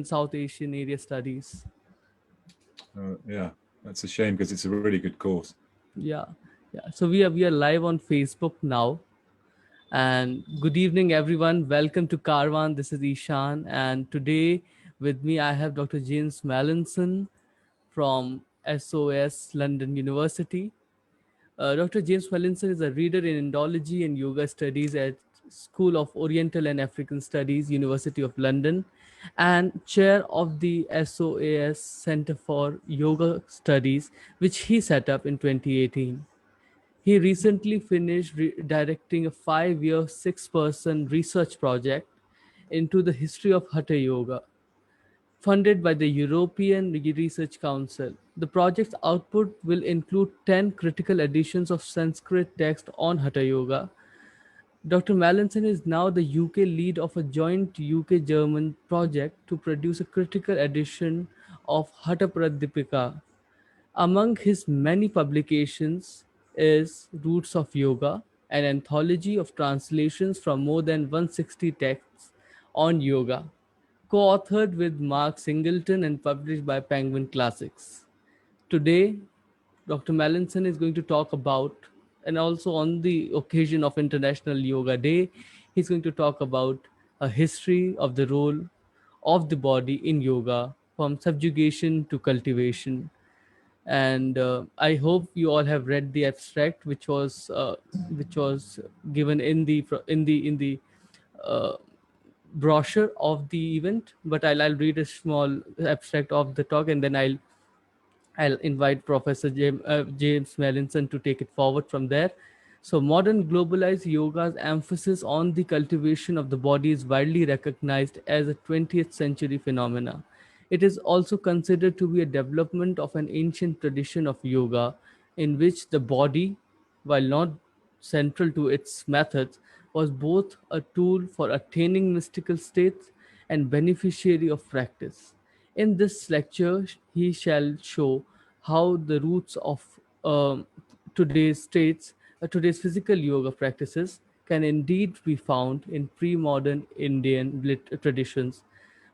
South Asian area studies. Yeah, that's a shame because it's a really good course. Yeah, yeah. So we are live on Facebook now. And good evening, everyone. Welcome to Karwan. This is Ishan, and today with me I have Dr. James Mallinson from SOAS London University. Dr. James Mallinson is a reader in Indology and Yoga Studies at School of Oriental and African Studies, University of London, and chair of the SOAS Center for Yoga Studies, which he set up in 2018. He recently finished directing a 5-year, 6-person research project into the history of Hatha Yoga, funded by the European Research Council. The project's output will include 10 critical editions of Sanskrit text on Hatha Yoga. Dr. Mallinson is now the UK lead of a joint UK-German project to produce a critical edition of Haṭhapradīpikā. Among his many publications is Roots of Yoga, an anthology of translations from more than 160 texts on yoga, co-authored with Mark Singleton and published by Penguin Classics. Today, Dr. Mallinson is going to talk about, and also on the occasion of International Yoga Day, he's going to talk about a history of the role of the body in yoga from subjugation to cultivation. And I hope you all have read the abstract, which was given in the uh, brochure of the event. But I'll read a small abstract of the talk, and then I'll invite Professor James Mallinson to take it forward from there. So, modern globalized yoga's emphasis on the cultivation of the body is widely recognized as a 20th century phenomena. It is also considered to be a development of an ancient tradition of yoga in which the body, while not central to its methods, was both a tool for attaining mystical states and beneficiary of practice. In this lecture, he shall show how the roots of today's today's physical yoga practices can indeed be found in pre-modern Indian traditions,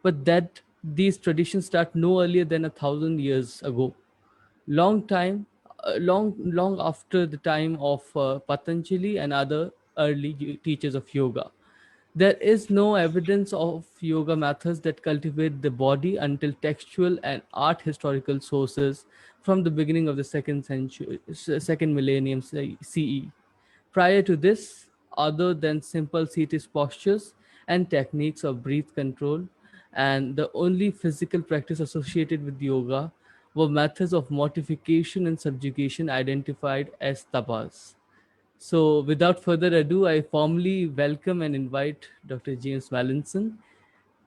but that these traditions start no earlier than 1,000 years ago, long after the time of Patanjali and other early teachers of yoga. There is no evidence of yoga methods that cultivate the body until textual and art historical sources from the beginning of the second millennium CE. Prior to this, other than simple seated postures and techniques of breath control, and the only physical practice associated with yoga were methods of mortification and subjugation identified as tapas. So, without further ado, I formally welcome and invite Dr. James Mallinson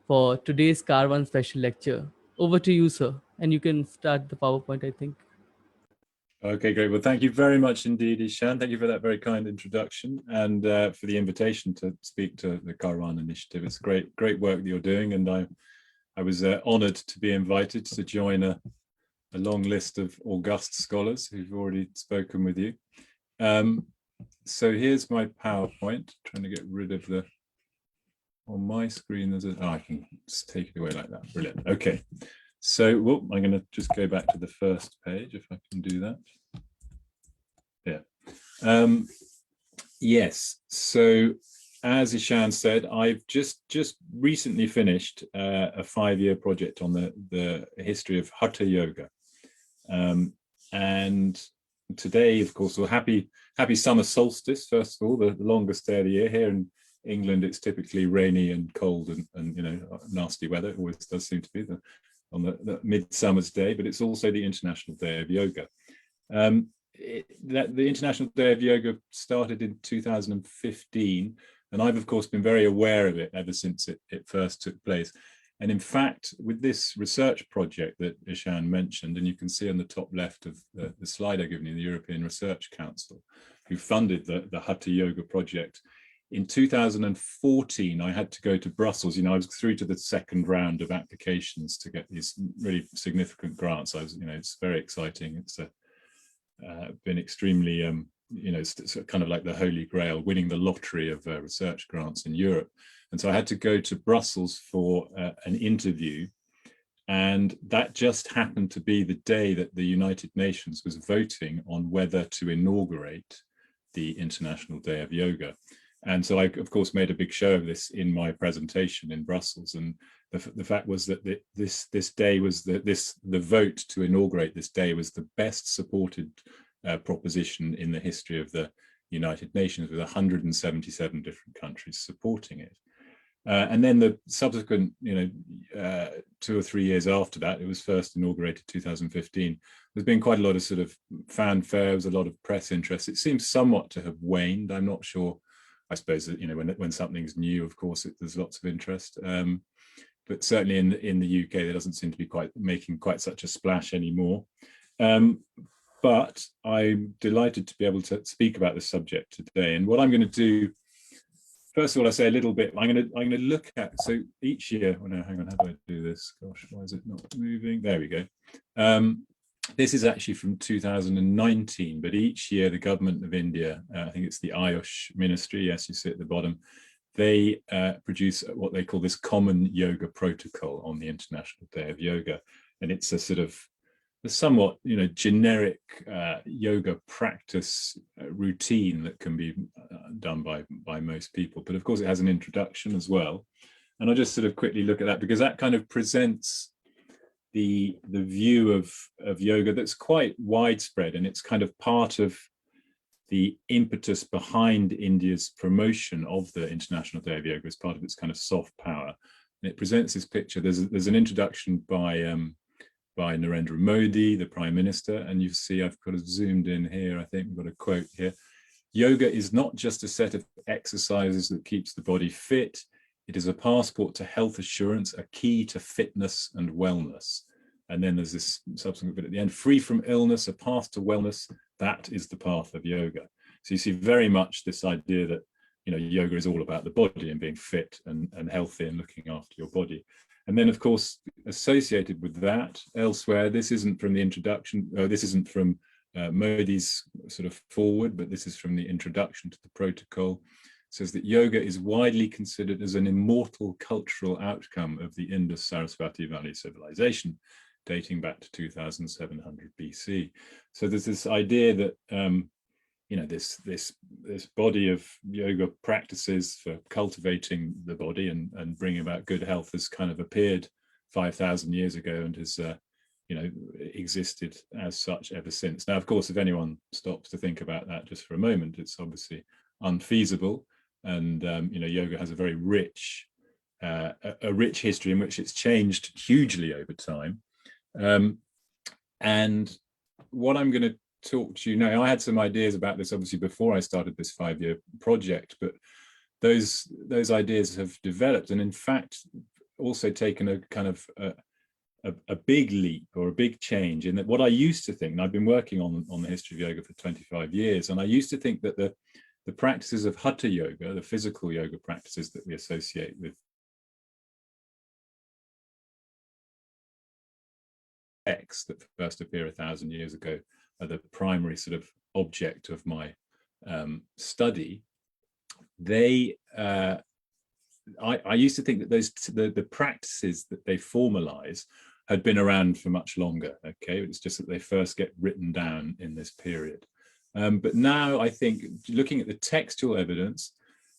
for today's Carvan special lecture. Over to you, sir. And you can start the PowerPoint, I think. Okay, great. Well, thank you very much indeed, Ishan. Thank you for that very kind introduction and for the invitation to speak to the Karwan Initiative. It's great work that you're doing, and I was honoured to be invited to join a long list of august scholars who've already spoken with you. So here's my PowerPoint. Trying to get rid of the on my screen. There's I can just take it away like that. Brilliant. Okay. So, I'm going to just go back to the first page if I can do that. Yeah. Yes. So, as Ishan said, I've just recently finished a 5-year project on the history of Hatha Yoga, and today, of course, happy summer solstice. First of all, the longest day of the year here in England. It's typically rainy and cold and nasty weather. It always does seem to be on the midsummer's day, but it's also the International Day of Yoga. The International Day of Yoga started in 2015, and I've of course been very aware of it ever since it first took place. And in fact, with this research project that Ishan mentioned, and you can see on the top left of the slide I've given you, the European Research Council, who funded the Hatha Yoga project, in 2014, I had to go to Brussels. I was through to the second round of applications to get these really significant grants. It's very exciting. It's been extremely, it's kind of like the Holy Grail, winning the lottery of research grants in Europe. And so I had to go to Brussels for an interview And that just happened to be the day that the United Nations was voting on whether to inaugurate the International Day of Yoga. And so I, of course, made a big show of this in my presentation in Brussels. And the fact was that this day was the vote to inaugurate this day was the best supported proposition in the history of the United Nations, with 177 different countries supporting it. And then the subsequent, 2 or 3 years after that, it was first inaugurated 2015. There's been quite a lot of sort of fanfare, there was a lot of press interest. It seems somewhat to have waned. I'm not sure. I suppose that, when something's new, of course, there's lots of interest. But certainly in the UK, there doesn't seem to be making quite such a splash anymore. But I'm delighted to be able to speak about this subject today. And what I'm going to do, first of all, I say a little bit. I'm going to look at, so each year. Oh no, hang on. How do I do this? Gosh, why is it not moving? There we go. This is actually from 2019, but each year the government of India, I think it's the Ayush Ministry, yes, you see at the bottom, they produce what they call this common yoga protocol on the International Day of Yoga. And it's a sort of a somewhat, generic yoga practice routine that can be done by most people. But of course, it has an introduction as well. And I'll just sort of quickly look at that, because that kind of presents the view of yoga that's quite widespread, and it's kind of part of the impetus behind India's promotion of the International Day of Yoga as part of its kind of soft power. And it presents this picture. There's an introduction by Narendra Modi, the Prime Minister, and you see I've got it zoomed in here. I think we've got a quote here. Yoga is not just a set of exercises that keeps the body fit. It is a passport to health assurance, a key to fitness and wellness. And then there's this subsequent bit at the end, free from illness, a path to wellness. That is the path of yoga. So you see very much this idea that, yoga is all about the body and being fit and healthy and looking after your body. And then, of course, associated with that elsewhere, this isn't from the introduction, this isn't from Modi's sort of forward, but this is from the introduction to the protocol. Says that yoga is widely considered as an immortal cultural outcome of the Indus-Sarasvati Valley civilization, dating back to 2700 BC. So there's this idea that this body of yoga practices for cultivating the body and bringing about good health has kind of appeared 5,000 years ago and has existed as such ever since. Now, of course, if anyone stops to think about that just for a moment, it's obviously unfeasible. And yoga has a very rich history in which it's changed hugely over time. And what I'm going to talk to you now, I had some ideas about this obviously before I started this 5-year project, but those ideas have developed and in fact also taken a kind of a big leap or a big change in that what I used to think, and I've been working on the history of yoga for 25 years, and I used to think that the practices of hatha yoga, the physical yoga practices that we associate with texts that first appear 1,000 years ago, are the primary sort of object of my study. I used to think that the practices that they formalize had been around for much longer. Okay, it's just that they first get written down in this period. But now I think looking at the textual evidence,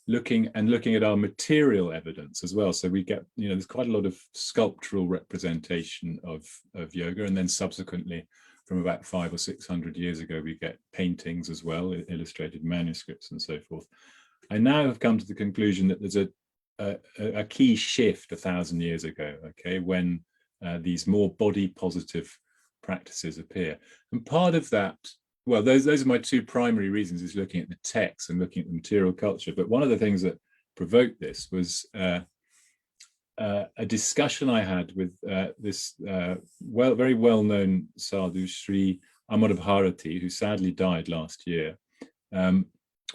looking at our material evidence as well. So we get, there's quite a lot of sculptural representation of yoga, and then subsequently from about 500 or 600 years ago, we get paintings as well, illustrated manuscripts and so forth. I now have come to the conclusion that there's a key shift 1,000 years ago, okay, when these more body positive practices appear. And part of that, well, those are my two primary reasons, is looking at the text and looking at the material culture. But one of the things that provoked this was a discussion I had with this very well-known sadhu, Sri Amrita Siddhi, who sadly died last year.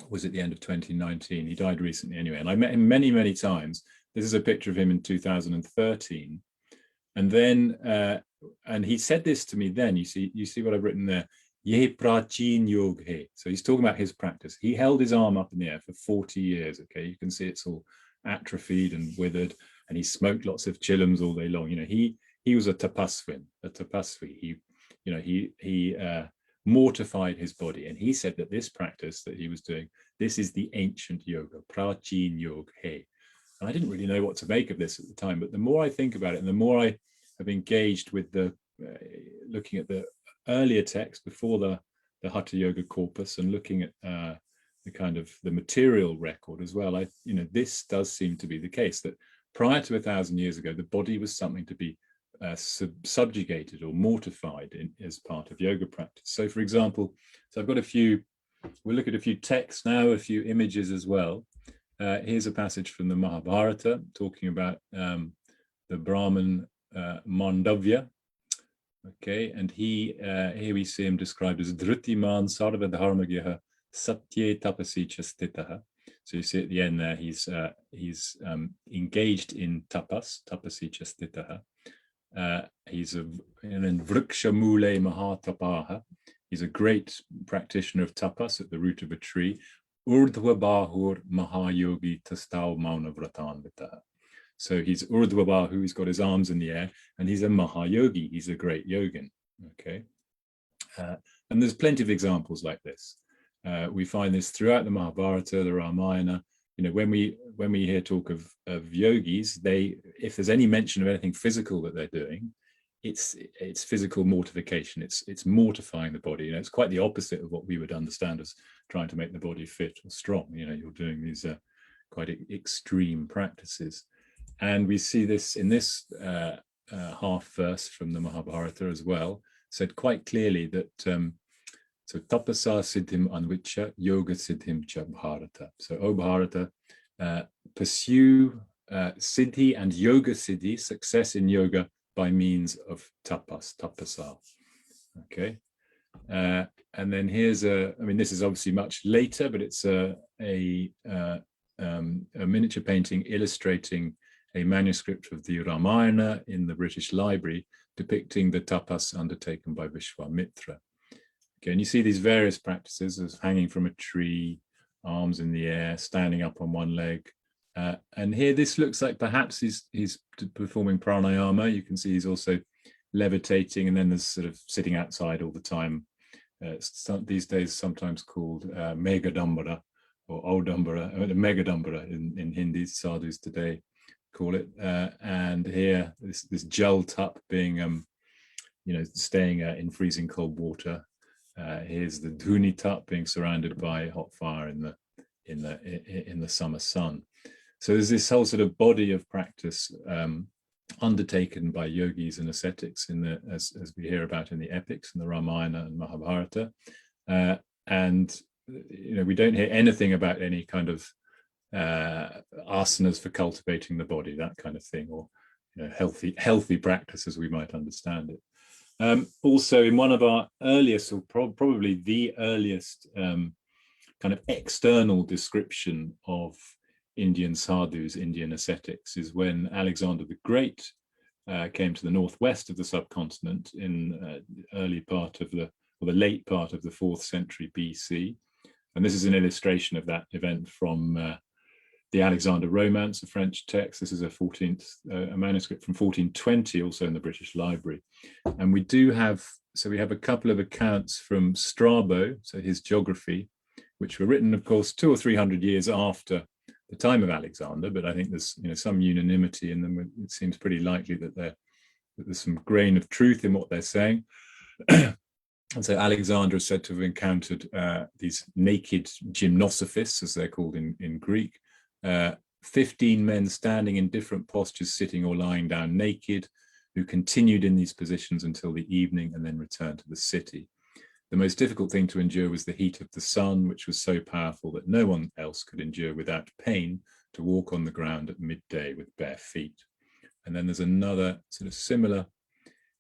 Was at the end of 2019. He died recently anyway. And I met him many, many times. This is a picture of him in 2013. And then, and he said this to me then, you see what I've written there, Ye prachin yog hai. So he's talking about his practice. He held his arm up in the air for 40 years. Okay, you can see it's all atrophied and withered, and he smoked lots of chillums all day long. He he was a tapasvi. He mortified his body, and he said that this practice that he was doing, this is the ancient yoga, prachin yoga he. And I didn't really know what to make of this at the time, but the more I think about it, and the more I have engaged with the looking at the earlier text before the Hatha Yoga corpus, and looking at the kind of the material record as well, this does seem to be the case, that prior to 1,000 years ago, the body was something to be subjugated or mortified as part of yoga practice. So, for example, I've got we'll look at a few texts now, a few images as well. Here's a passage from the Mahabharata talking about the Brahman Mandavya. Okay, and here we see him described as Dhrutiman Sarva Dharmagyaha Satye Tapasi Chastitaha. So you see at the end there, he's engaged in tapas, tapasi chastitaha. He's in Vriksha Mule Mahatapaha. He's a great practitioner of tapas at the root of a tree. Urdhva Bahur Mahayogi Tastau Mauna Vratanvitaha. So he's Urdhva Bahu, he's got his arms in the air, and he's a Mahayogi, he's a great yogin. Okay. And there's plenty of examples like this. We find this throughout the Mahabharata, the Ramayana. When we hear talk of yogis, if there's any mention of anything physical that they're doing, it's physical mortification. It's mortifying the body. It's quite the opposite of what we would understand as trying to make the body fit or strong. You're doing these quite extreme practices, and we see this in this half verse from the Mahabharata as well, said quite clearly that. So tapasa siddhim anvicha yoga siddhim cha bharata. So O Bharata, pursue siddhi and yoga siddhi, success in yoga, by means of tapas, tapasa. Okay. And then here's this is obviously much later, but it's a miniature painting illustrating a manuscript of the Ramayana in the British Library, depicting the tapas undertaken by Vishwamitra. Okay, and you see these various practices as hanging from a tree, arms in the air, standing up on one leg. And here this looks like perhaps he's performing pranayama. You can see he's also levitating, and then there's sort of sitting outside all the time. These days sometimes called Megadambara or Audambara, Megadambara in Hindi, sadhus today call it. And here this jal tup being, staying in freezing cold water. Here's the dhuni tup being surrounded by hot fire in the summer sun. So there's this whole sort of body of practice undertaken by yogis and ascetics as we hear about in the epics in the Ramayana and Mahabharata, and we don't hear anything about any kind of asanas for cultivating the body, that kind of thing, or healthy practice as we might understand it. Also, in one of our earliest, or probably the earliest kind of external description of Indian sadhus, Indian ascetics, is when Alexander the Great came to the northwest of the subcontinent in the late part of the 4th century BC. And this is an illustration of that event from the Alexander Romance, a French text. This is a manuscript from 1420, also in the British Library. And we have a couple of accounts from Strabo, so his geography, which were written, of course, 200 or 300 years after the time of Alexander, but I think there's some unanimity in them. It seems pretty likely that there's some grain of truth in what they're saying. And so Alexander is said to have encountered these naked gymnosophists, as they're called in Greek, 15 men standing in different postures, sitting or lying down naked, who continued in these positions until the evening and then returned to the city. The most difficult thing to endure was the heat of the sun, which was so powerful that no one else could endure without pain to walk on the ground at midday with bare feet. And then there's another sort of similar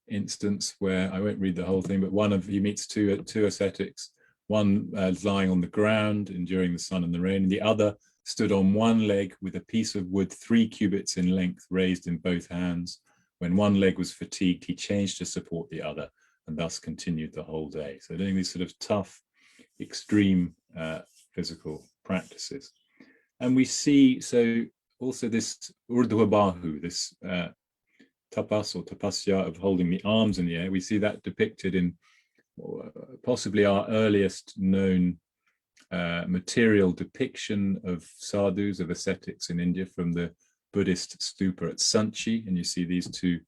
instance where I won't read the whole thing, but he meets two ascetics. One is lying on the ground, enduring the sun and the rain, and the other stood on one leg with a piece of wood 3 cubits in length raised in both hands. When one leg was fatigued, he changed to support the other, and thus continued the whole day. So doing these sort of tough, extreme physical practices. And we see, so also this Urdhva Bahu, this tapas or tapasya, of holding the arms in the air. We see that depicted in possibly our earliest known material depiction of sadhus, of ascetics in India, from the Buddhist stupa at Sanchi. And you see these two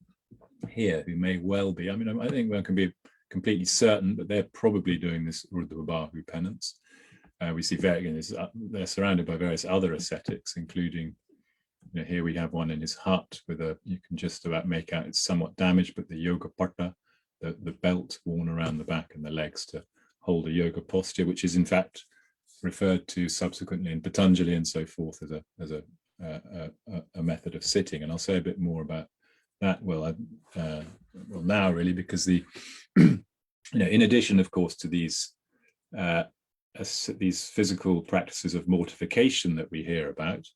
here, who may well be, I mean, I think one can be completely certain, but they're probably doing this Urdhvabahu penance. We see they're surrounded by various other ascetics, including, here we have one in his hut with you can just about make out it's somewhat damaged, but the yoga pata, the belt worn around the back and the legs to hold a yoga posture, which is in fact referred to subsequently in Patañjali and so forth as a method of sitting. And I'll say a bit more about that. Well, now really, because in addition, of course, to these physical practices of mortification that we hear about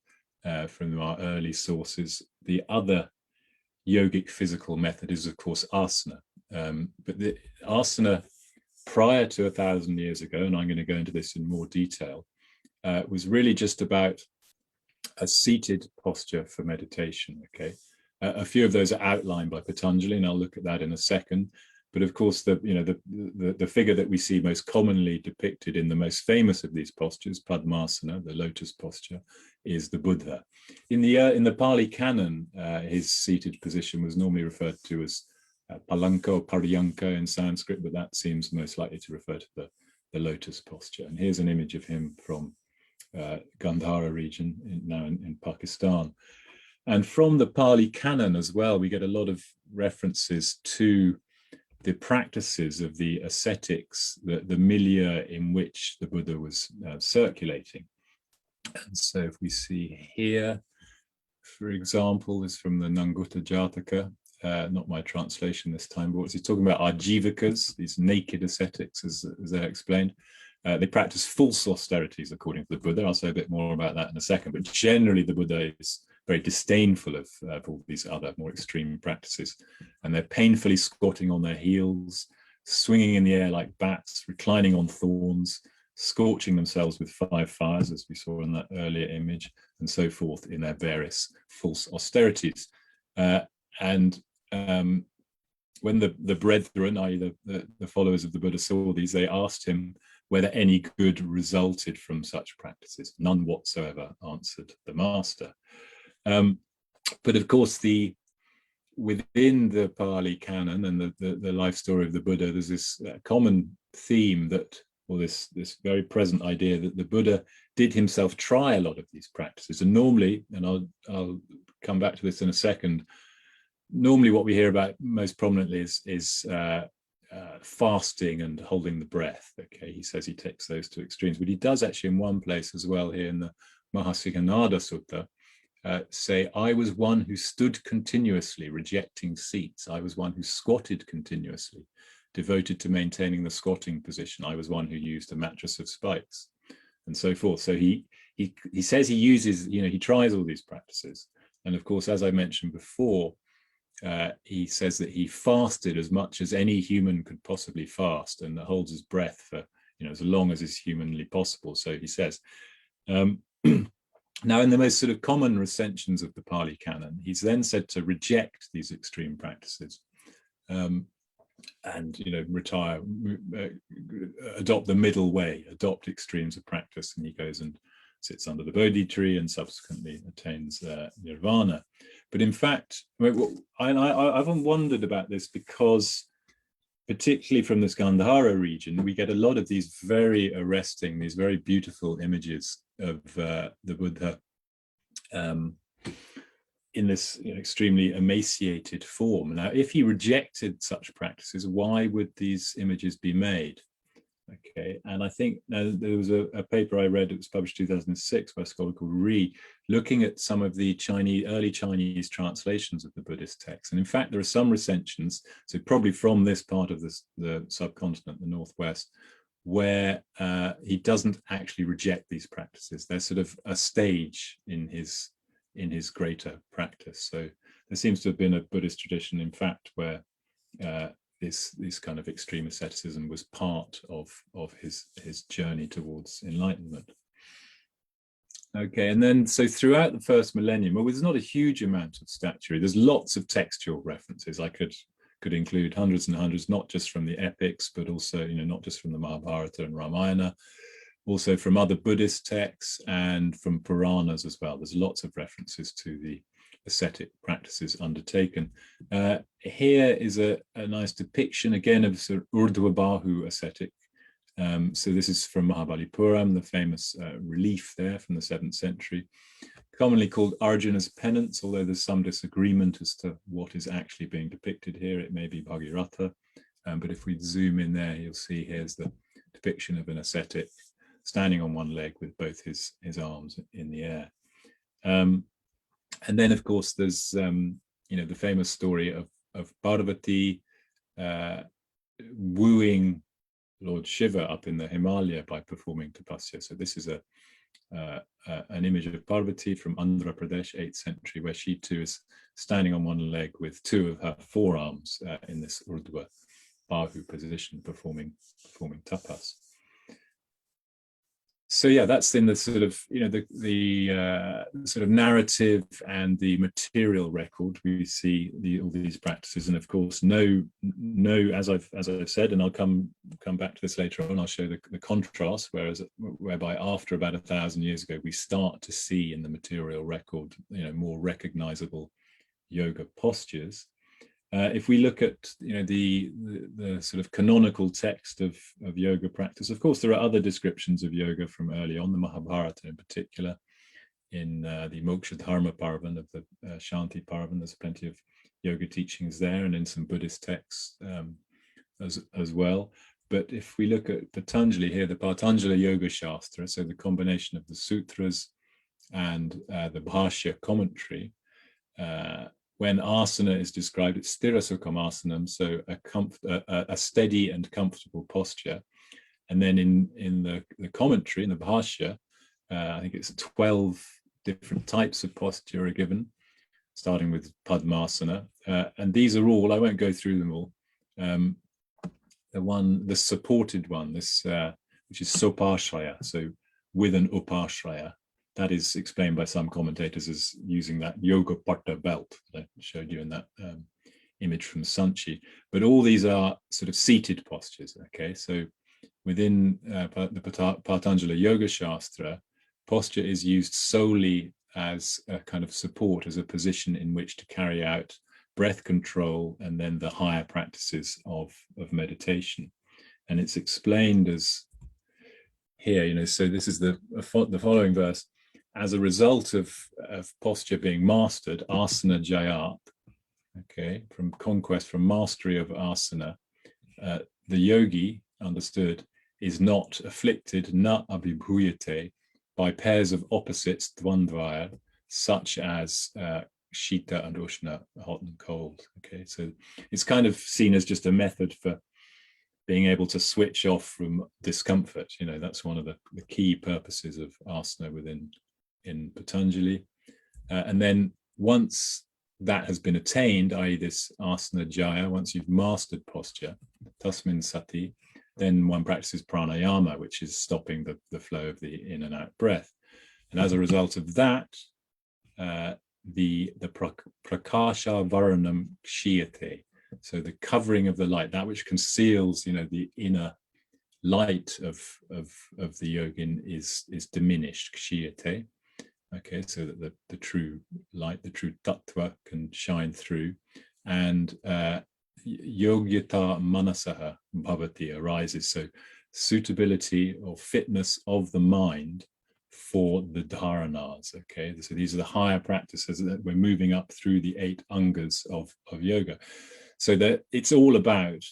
from our early sources, the other yogic physical method is, of course, asana. But the asana prior to 1,000 years ago, and I'm going to go into this in more detail, was really just about a seated posture for meditation. Okay, a few of those are outlined by Patanjali, and I'll look at that in a second. But of course, the figure that we see most commonly depicted in the most famous of these postures, Padmasana, the lotus posture, is the Buddha. In the Pali Canon, his seated position was normally referred to as palanka or paryanka in Sanskrit, but that seems most likely to refer to the lotus posture. And here's an image of him from Gandhara region, now in Pakistan. And from the Pali Canon as well, we get a lot of references to the practices of the ascetics, the milieu in which the Buddha was circulating. And so if we see here, for example, is from the Nangutta Jataka, not my translation this time, but he's talking about Ajivakas, these naked ascetics, as they're explained. They practice false austerities according to the Buddha. I'll say a bit more about that in a second, but generally the Buddha is very disdainful of all these other more extreme practices. And they're painfully squatting on their heels, swinging in the air like bats, reclining on thorns, scorching themselves with 5 fires, as we saw in that earlier image, and so forth in their various false austerities. And when the brethren, i.e. the followers of the Buddha, saw these, they asked him whether any good resulted from such practices. None whatsoever, answered the master. But of course, within the Pali Canon and the life story of the Buddha, there's this common theme or this very present idea that the Buddha did himself try a lot of these practices. And normally, and I'll come back to this in a second, normally what we hear about most prominently is fasting and holding the breath. Okay, he says he takes those to extremes, but he does actually in one place as well, here in the Mahasikanada Sutta, say, I was one who stood continuously, rejecting seats. I was one who squatted continuously, devoted to maintaining the squatting position. I was one who used a mattress of spikes, and so forth. So he says he uses, he tries all these practices. And of course, as I mentioned before, he says that he fasted as much as any human could possibly fast, and holds his breath for as long as is humanly possible. So he says. Now, in the most sort of common recensions of the Pali Canon, he's then said to reject these extreme practices, and retire, adopt the middle way, adopt extremes of practice, and he goes and sits under the Bodhi tree and subsequently attains nirvana. But in fact, I've often wondered about this because, particularly from this Gandhara region, we get a lot of these very arresting, these very beautiful images of the Buddha in this extremely emaciated form. Now, if he rejected such practices, why would these images be made? Okay, and I think there was a paper I read, it was published in 2006 by a scholar called Ri, looking at some of the early Chinese translations of the Buddhist texts. And in fact, there are some recensions, so probably from this part of the subcontinent, the Northwest, where he doesn't actually reject these practices. They're sort of a stage in his greater practice. So there seems to have been a Buddhist tradition, in fact, where this kind of extreme asceticism was part of his journey towards enlightenment. Okay, and then so throughout the first millennium, well, there's not a huge amount of statuary. There's lots of textual references. I could include hundreds and hundreds, not just from the epics, but also, not just from the Mahabharata and Ramayana, also from other Buddhist texts and from Puranas as well. There's lots of references to the ascetic practices undertaken. Here is a nice depiction again of sort of Urdhva Bahu ascetic. So this is from Mahabalipuram, the famous relief there from the 7th century, commonly called Arjuna's penance, although there's some disagreement as to what is actually being depicted here. It may be Bhagirath, but if we zoom in there, you'll see here's the depiction of an ascetic standing on one leg with both his arms in the air. And then, of course, there's the famous story of Parvati wooing Lord Shiva up in the Himalaya by performing tapasya. So this is an image of Parvati from Andhra Pradesh, 8th century, where she too is standing on one leg with two of her forearms in this Urdhva Bahu position, performing tapas. So yeah, that's in the sort of the sort of narrative and the material record. We see all these practices, and of course, no, as I've said, and I'll come back to this later on. I'll show the contrast, whereby after about 1,000 years ago, we start to see in the material record, more recognizable yoga postures. If we look at the sort of canonical text of yoga practice, of course there are other descriptions of yoga from early on, the Mahabharata in particular, in the Moksha Dharma Parvan of the Shanti Parvan. There's plenty of yoga teachings there, and in some Buddhist texts as well. But if we look at Patañjali here, the Patanjali Yoga Shastra, so the combination of the sutras and the Bhashya commentary, when asana is described, it's sthirasukam asanam, so a steady and comfortable posture. And then in the commentary, in the Bhashya, I think it's 12 different types of posture are given, starting with Padmasana. And these are all, I won't go through them all. The supported one, which is sopashraya, so with an upashraya. That is explained by some commentators as using that yoga patta belt that I showed you in that image from Sanchi. But all these are sort of seated postures, okay? So within the Patanjali Yoga Shastra, posture is used solely as a kind of support, as a position in which to carry out breath control and then the higher practices of meditation. And it's explained as here, so this is the following verse. As a result of posture being mastered, asana jayat, okay, from conquest, from mastery of asana, the yogi, understood, is not afflicted, na abhibhuyate, by pairs of opposites, dvandvaya, such as shita and ushna, hot and cold. Okay, so it's kind of seen as just a method for being able to switch off from discomfort. That's one of the key purposes of asana in Patanjali. And then once that has been attained, i.e. this asana jaya, once you've mastered posture, tasmin sati, then one practices pranayama, which is stopping the flow of the in and out breath. And as a result of that, the prakasha varanam kshiyate, so the covering of the light, that which conceals, the inner light of the yogin is diminished, kshiyate. Okay, so that the true light, the true tattva can shine through, and yogyata manasaha bhavati arises. So suitability or fitness of the mind for the dharanas. Okay, so these are the higher practices that we're moving up through the 8 angas of yoga. So that it's all about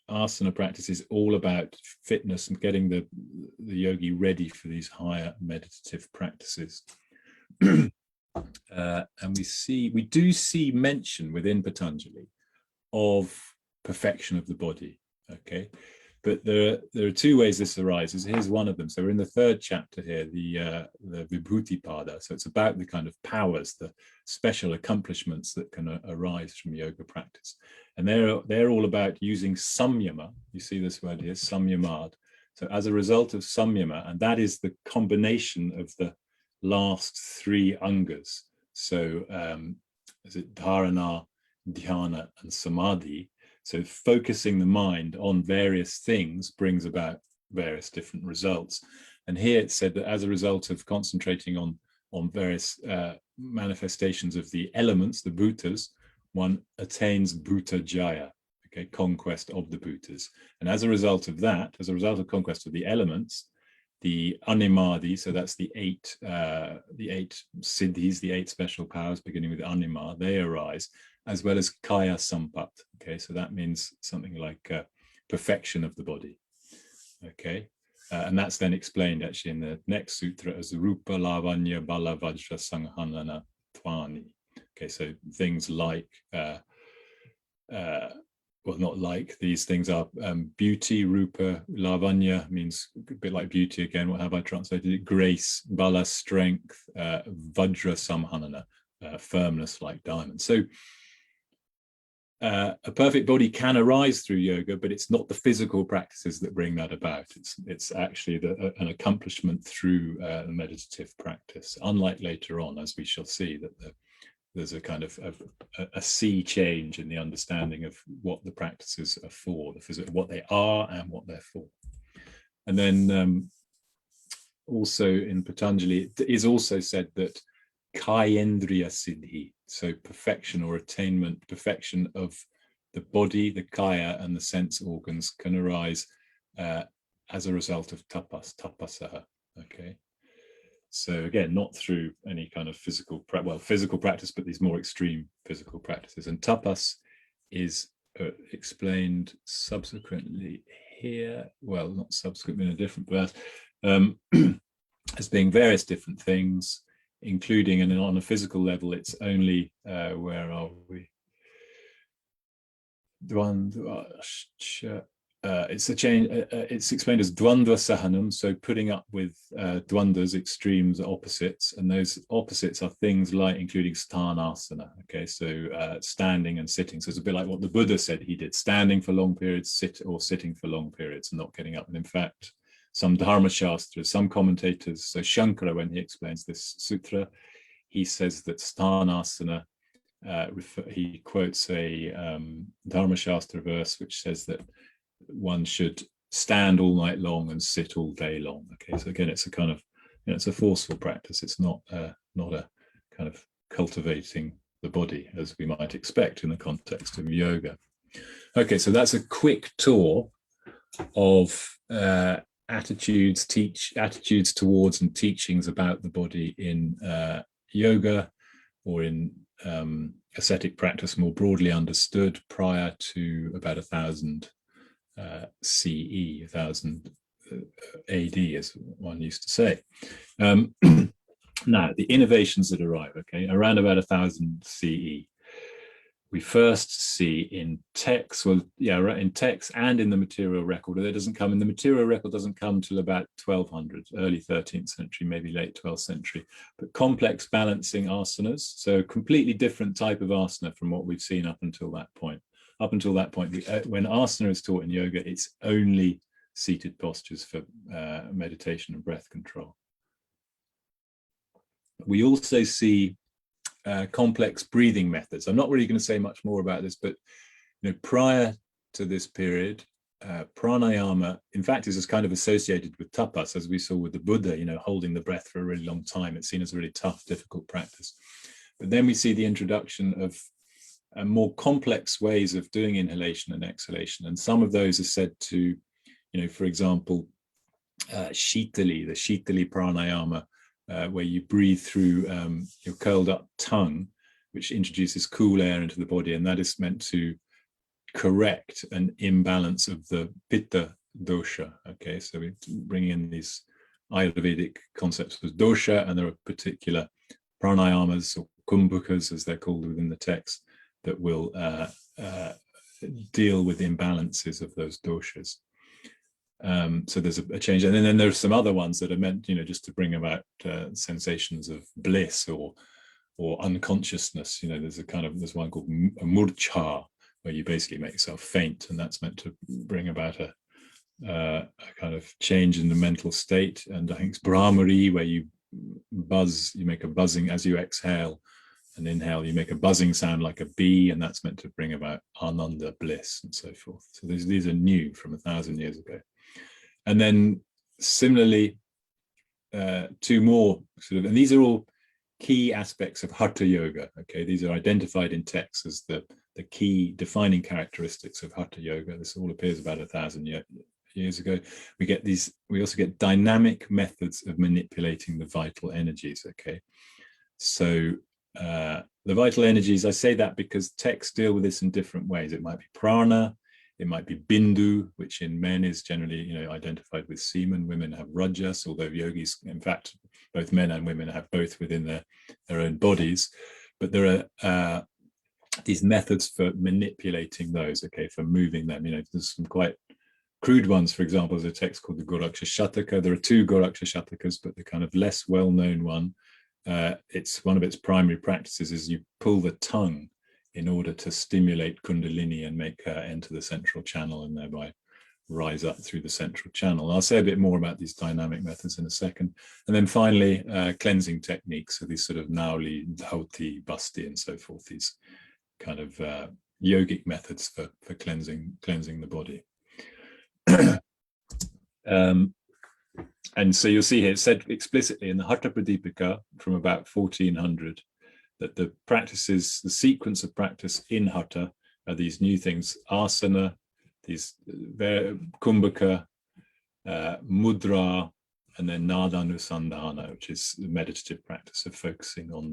asana practice is all about fitness and getting the yogi ready for these higher meditative practices. And we do see mention within Patanjali of perfection of the body. Okay, but there are 2 ways this arises. Here's one of them. So we're in the 3rd chapter here, the Vibhuti Pada. So it's about the kind of powers, the special accomplishments that can arise from yoga practice. And they're all about using samyama. You see this word here, samyamad. So as a result of samyama, and that is the combination of the last three angas. So is it dharana, dhyana, and samadhi? So focusing the mind on various things brings about various different results. And here it said that as a result of concentrating on various manifestations of the elements, the bhutas, one attains bhuta jaya, okay, conquest of the bhutas. And as a result of that, as a result of conquest of the elements, the animadi, so that's the eight siddhis, the eight special powers beginning with anima, they arise, as well as kaya sampat. Okay, so that means something like perfection of the body. Okay, and that's then explained actually in the next sutra as rupa lavanya bala vajra sanghanana tvani. Okay, so things like well, not like, these things are beauty, rupa, lavanya means a bit like beauty again. What have I translated it? Grace, bala, strength, vajra samhanana, firmness like diamond. So a perfect body can arise through yoga, but it's not the physical practices that bring that about. It's actually an accomplishment through the meditative practice, unlike later on, as we shall see, that there's a kind of a sea change in the understanding of what the practices are for, what they are and what they're for. And then also in Patanjali, it is also said that kayendriya siddhi, so perfection or attainment, perfection of the body, the kaya, and the sense organs can arise as a result of tapas, tapasaha. Okay. So again, not through any kind of physical practice, but these more extreme physical practices. And tapas is explained subsequently here, well, not subsequently in a different verse, as being various different things, including, and on a physical level, it's only, where are we? It's a change. It's explained as dvandva sahanam, so putting up with dvandvas, extremes, opposites, and those opposites are things like including sthanasana. Okay, so standing and sitting. So it's a bit like what the Buddha said he did: standing for long periods, sitting for long periods, and not getting up. And in fact, some Dharma Shastras, some commentators, so Shankara, when he explains this sutra, he says that sthanasana. He quotes a Dharma Shastra verse which says that one should stand all night long and sit all day long. Okay, so again, it's a kind of, it's a forceful practice. It's not a kind of cultivating the body as we might expect in the context of yoga. Okay, so that's a quick tour of attitudes towards and teachings about the body in yoga, or in ascetic practice more broadly understood, prior to about 1000 CE, 1000 AD, as one used to say. Now, the innovations that arrive, okay, around about 1000 CE, we first see in text, in text and in the material record. It doesn't come in the material record, doesn't come till about 1200, early 13th century, maybe late 12th century. But complex balancing asanas, so a completely different type of asana from what we've seen up until that point. Up until that point, when asana is taught in yoga, it's only seated postures for meditation and breath control. We also see complex breathing methods. I'm not really going to say much more about this, but prior to this period, pranayama, in fact, is kind of associated with tapas, as we saw with the Buddha, holding the breath for a really long time. It's seen as a really tough, difficult practice. But then we see the introduction of more complex ways of doing inhalation and exhalation. And some of those are said to, for example, shitali, the shitali pranayama, where you breathe through your curled up tongue, which introduces cool air into the body. And that is meant to correct an imbalance of the pitta dosha. Okay, so we bring in these Ayurvedic concepts of dosha, and there are particular pranayamas, or kumbhakas, as they're called within the text, that will deal with imbalances of those doshas. So there's a change, and then there's some other ones that are meant, just to bring about sensations of bliss or unconsciousness. There's one called murcha, where you basically make yourself faint, and that's meant to bring about a kind of change in the mental state. And I think it's brahmari, where you buzz, you make a buzzing as you exhale, and inhale, you make a buzzing sound like a bee, and that's meant to bring about ananda, bliss, and so forth. So these are new from 1,000 years ago. And then similarly, two more sort of, and these are all key aspects of hatha yoga. Okay, these are identified in texts as the key defining characteristics of hatha yoga. This all appears about 1,000 years ago. We also get dynamic methods of manipulating the vital energies. Okay, so the vital energies, I say that because texts deal with this in different ways. It might be prana, it might be bindu, which in men is generally, identified with semen. Women have rajas, although yogis, in fact, both men and women have both within their own bodies. But there are these methods for manipulating those, okay, for moving them. There's some quite crude ones. For example, there's a text called the Goraksha Shataka. There are two Goraksha Shatakas, but the kind of less well-known one, it's one of its primary practices is you pull the tongue in order to stimulate Kundalini and make her enter the central channel and thereby rise up through the central channel. I'll say a bit more about these dynamic methods in a second. And then finally, cleansing techniques. So these sort of Nauli, Dhauti, Basti, and so forth, these kind of yogic methods for cleansing the body. And so you'll see here, it's said explicitly in the Haṭhapradīpikā from about 1400 that the practices, the sequence of practice in Hatha are these new things: asana, these kumbhaka, mudra, and then nādanusandhāna, which is the meditative practice of focusing on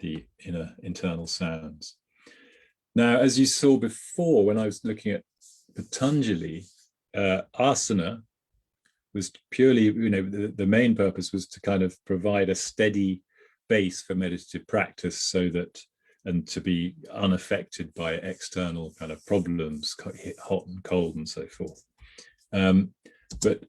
the inner internal sounds. Now, as you saw before, when I was looking at Patañjali, asana was purely, the main purpose was to kind of provide a steady base for meditative practice and to be unaffected by external kind of problems, hot and cold and so forth. But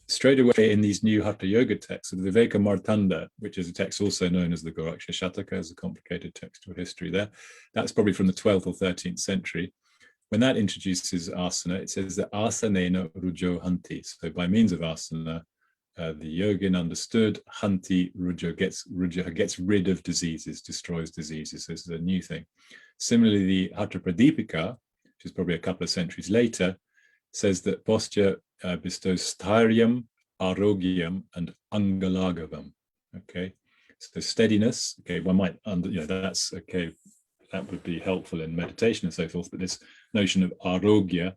straight away in these new Hatha Yoga texts, the Viveka Martanda, which is a text also known as the Goraksha Shataka, has a complicated textual history there. That's probably from the 12th or 13th century. When that introduces asana, it says that asanena rujo hanti. So by means of asana, the yogin understood hanti rujo gets rid of diseases, destroys diseases. This is a new thing. Similarly, the Haṭhapradīpikā, which is probably a couple of centuries later, says that posture bestows stharyam, arogyam, and angalagavam. Okay, so steadiness. Okay, one might that's okay. That would be helpful in meditation and so forth. But this notion of arogya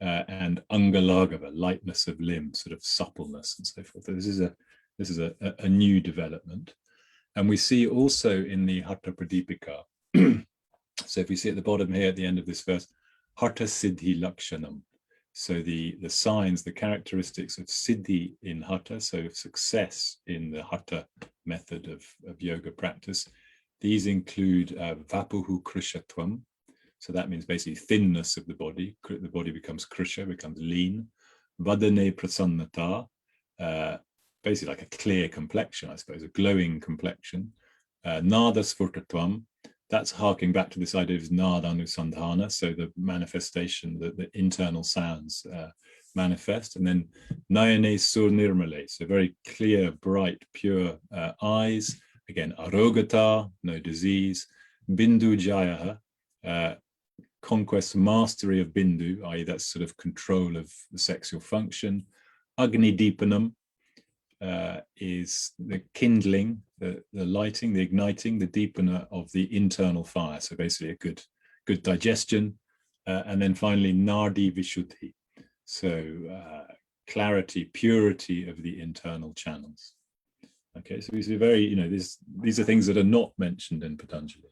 and angalagava, lightness of limb, sort of suppleness and so forth. This is a new development, and we see also in the Haṭhapradīpikā. So if we see at the bottom here at the end of this verse, Hatha Siddhi Lakshanam. So the signs, the characteristics of Siddhi in Hatha, so success in the Hatha method of yoga practice. These include Vapuhu Krishatvam. So that means basically thinness of the body. The body becomes krisha, becomes lean. Vadane Prasannata, basically like a clear complexion, I suppose, a glowing complexion. Nada Sfurtatvam, that's harking back to this idea of Nādanusandhāna, so the manifestation, the internal sounds manifest. And then Nayane Surnirmale, so very clear, bright, pure eyes. Again, Arogata, no disease. Bindu Jayaha, conquest, mastery of Bindu, i.e. that's sort of control of the sexual function. Agni Deepanam is the kindling, the lighting, the igniting, the deepener of the internal fire. So basically a good digestion. And then finally, Nardi Vishuddhi. So clarity, purity of the internal channels. Okay, so these are very, these are things that are not mentioned in Patanjali.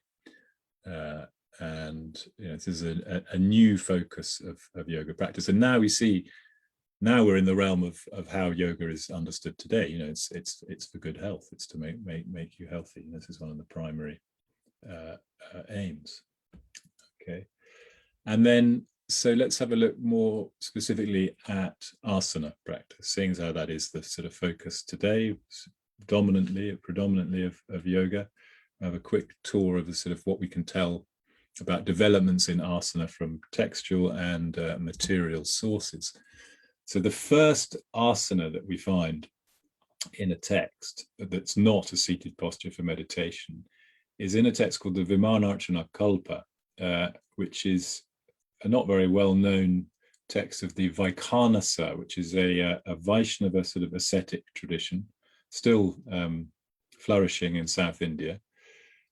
And this is a new focus of yoga practice. And now now we're in the realm of how yoga is understood today. It's for good health. It's to make you healthy. And this is one of the primary aims. Okay, and then so let's have a look more specifically at asana practice, seeing as how that is the sort of focus today, predominantly of yoga. I have a quick tour of the sort of what we can tell about developments in asana from textual and material sources. So the first asana that we find in a text that's not a seated posture for meditation is in a text called the Vimanarchana Kalpa, which is a not very well-known text of the Vaikhanasa, which is a Vaishnava sort of ascetic tradition, still flourishing in South India.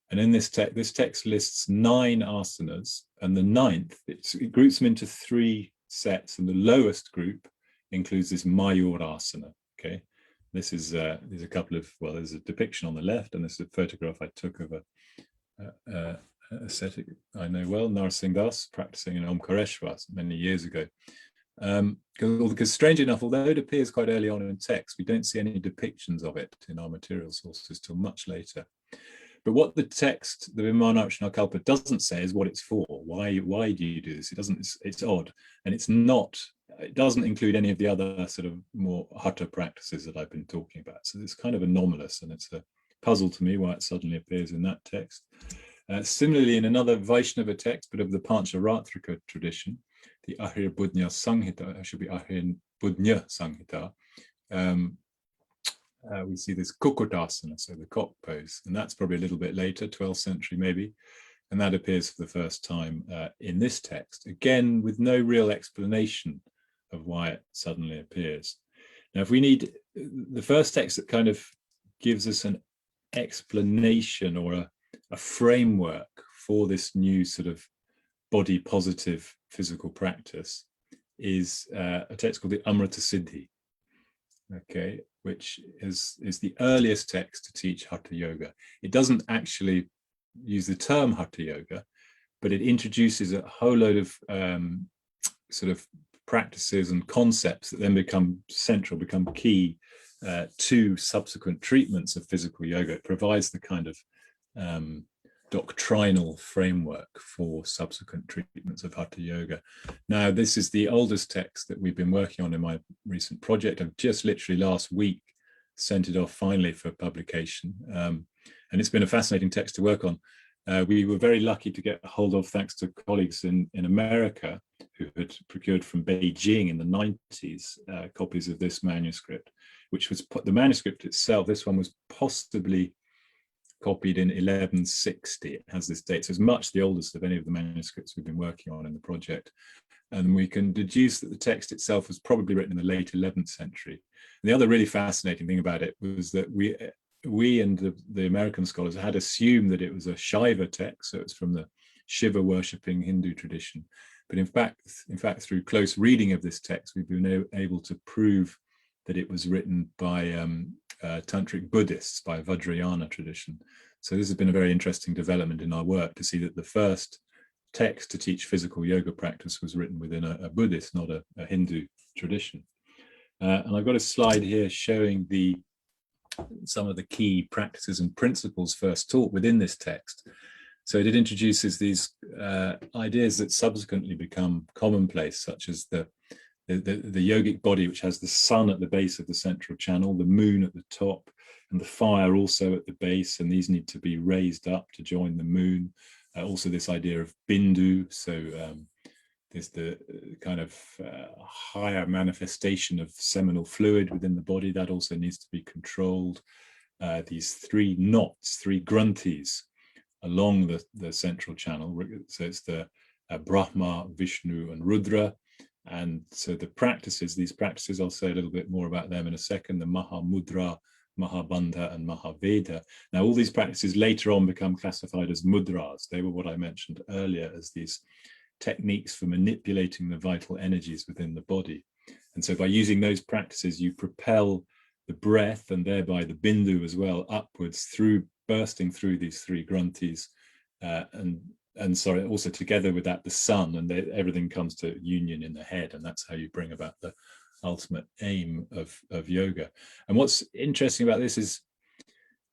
And in this text lists 9 asanas, and the 9th, it groups them into 3 sets, and the lowest group includes this Mayurasana. Okay, this is there's a couple of, well, there's a depiction on the left, and this is a photograph I took of a ascetic I know well, Narsingh Das, practicing in Omkareshwar many years ago. Because strangely enough, although it appears quite early on in text, we don't see any depictions of it in our material sources till much later. But what the text, the Vimanarchana Kalpa, doesn't say is what it's for. Why do you do this? It doesn't. It's odd, and it's not. It doesn't include any of the other sort of more hatha practices that I've been talking about. So it's kind of anomalous, and it's a puzzle to me why it suddenly appears in that text. Similarly, in another Vaishnava text, but of the Pancharatrika tradition, the Ahir Budnya Sanghita, it should be Ahir Budnya Sanghita, we see this Kokotasana, so the cock pose, and that's probably a little bit later, 12th century maybe, and that appears for the first time in this text, again with no real explanation of why it suddenly appears. Now, if we need the first text that kind of gives us an explanation or a framework for this new sort of body positive physical practice is a text called the Amrita Siddhi, okay, which is the earliest text to teach Hatha Yoga. It doesn't actually use the term Hatha Yoga, but it introduces a whole load of sort of practices and concepts that then become central, become key to subsequent treatments of physical yoga. It provides the kind of doctrinal framework for subsequent treatments of Hatha Yoga. Now, this is the oldest text that we've been working on in my recent project. I've just literally last week sent it off finally for publication. And it's been a fascinating text to work on. We were very lucky to get a hold of, thanks to colleagues in America who had procured from Beijing in the 90s copies of this manuscript, which was the manuscript itself. This one was possibly copied in 1160. It has this date, so it's much the oldest of any of the manuscripts we've been working on in the project. And we can deduce that the text itself was probably written in the late 11th century. And the other really fascinating thing about it was that we and the American scholars had assumed that it was a Shaiva text, so it's from the Shiva worshipping Hindu tradition. But in fact, through close reading of this text, we've been able to prove that it was written by Tantric Buddhists, by Vajrayana tradition. So this has been a very interesting development in our work to see that the first text to teach physical yoga practice was written within a Buddhist, not a Hindu tradition. And I've got a slide here showing some of the key practices and principles first taught within this text. So it introduces these ideas that subsequently become commonplace, such as the yogic body, which has the sun at the base of the central channel, the moon at the top, and the fire also at the base, and these need to be raised up to join the moon. Also this idea of Bindu, so there's the kind of higher manifestation of seminal fluid within the body that also needs to be controlled. These 3 knots, 3 granthis along the central channel, so it's the Brahma, Vishnu, and Rudra. And so these practices, I'll say a little bit more about them in a second, the Mahamudra, Mahabandha, and Mahaveda. Now, all these practices later on become classified as mudras. They were what I mentioned earlier as these techniques for manipulating the vital energies within the body. And so by using those practices, you propel the breath and thereby the Bindu as well upwards through bursting through these 3 granthis and sorry, also together with that, the sun, and everything comes to union in the head. And that's how you bring about the ultimate aim of yoga. And what's interesting about this is,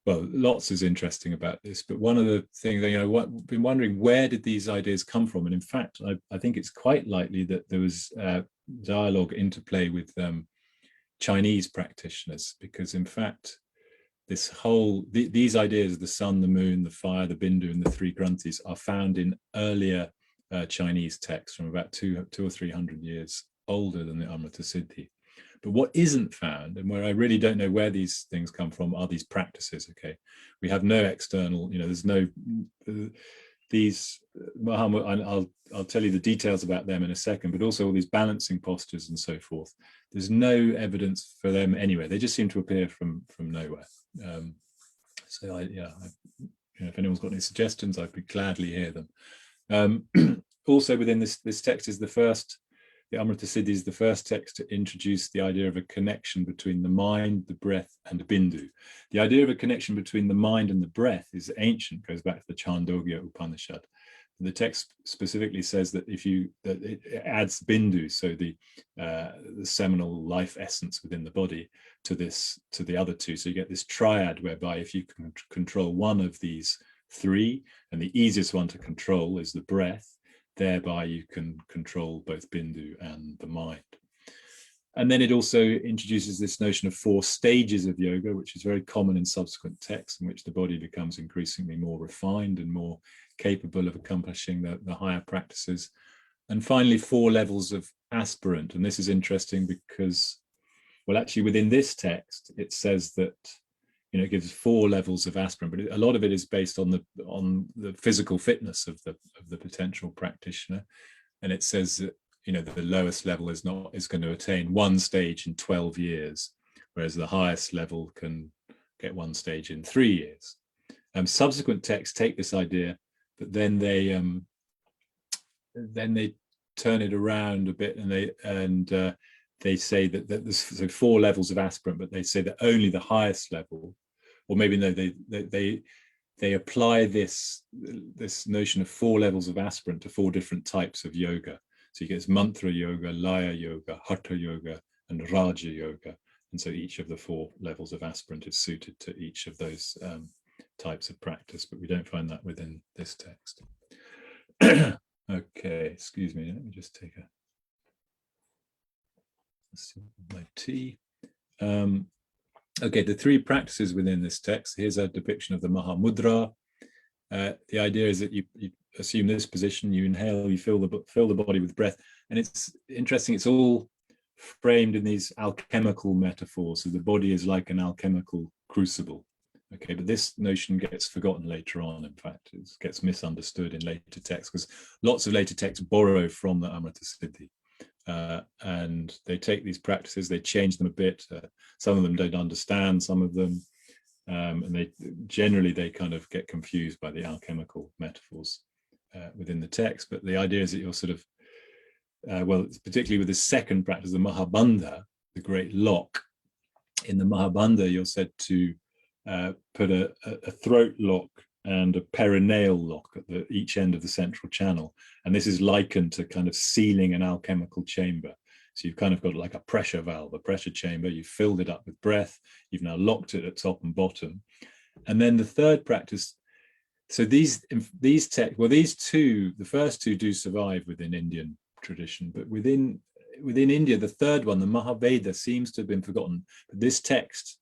well, lots is interesting about this, but one of the things that, I've been wondering, where did these ideas come from? And in fact, I think it's quite likely that there was dialogue, interplay with Chinese practitioners, because in fact, these ideas of the sun, the moon, the fire, the Bindu, and the 3 granthis are found in earlier Chinese texts from about 200 or 300 years older than the Amrita Siddhi. But what isn't found, and where I really don't know where these things come from, are these practices. Okay, we have no external, there's no these Muhammad, and I'll tell you the details about them in a second, but also all these balancing postures and so forth. There's no evidence for them anywhere. They just seem to appear from nowhere. So if anyone's got any suggestions, I'd gladly hear them. Also within this text is the Amrita Siddhi is the first text to introduce the idea of a connection between the mind, the breath, and Bindu. The idea of a connection between the mind and the breath is ancient, goes back to the Chandogya Upanishad. The text specifically says that that it adds Bindu, so the seminal life essence within the body, to the other two. So you get this triad whereby if you can control one of these three, and the easiest one to control is the breath, thereby you can control both Bindu and the mind. And then it also introduces this notion of 4 stages of yoga, which is very common in subsequent texts, in which the body becomes increasingly more refined and more capable of accomplishing the higher practices. And finally, 4 levels of aspirant. And this is interesting because, well, actually within this text, it says that it gives 4 levels of aspirant, but a lot of it is based on the physical fitness of the potential practitioner. And it says that the lowest level is going to attain 1 stage in 12 years, whereas the highest level can get 1 stage in 3 years. Subsequent texts take this idea, but then they turn it around a bit, and they say that there's 4 levels of aspirant, but they say that only the highest level, or maybe no, they apply this notion of 4 levels of aspirant to 4 different types of yoga. So you get this mantra yoga, laya yoga, hatha yoga, and raja yoga. And so each of the 4 levels of aspirant is suited to each of those types of practice, but we don't find that within this text. Okay, excuse me, let me just take a sip of my tea. Okay, the 3 practices within this text. Here's a depiction of the Mahamudra. The idea is that you assume this position, you inhale, you fill the body with breath. And it's interesting, it's all framed in these alchemical metaphors. So the body is like an alchemical crucible. Okay, but this notion gets forgotten later on. In fact, it gets misunderstood in later texts, because lots of later texts borrow from the Amrita Siddhi. And they take these practices, they change them a bit. Some of them don't understand some of them, and they kind of get confused by the alchemical metaphors within the text. But the idea is that you're sort of, particularly with the second practice, the Mahabandha, the great lock. In the Mahabandha, you're said to put a throat lock and a perineal lock at each end of the central channel. And this is likened to kind of sealing an alchemical chamber. So you've kind of got like a pressure valve, a pressure chamber. You've filled it up with breath. You've now locked it at top and bottom. And then the third practice, so these two, the first 2 do survive within Indian tradition, but within India, the third one, the Mahaveda, seems to have been forgotten. But this text,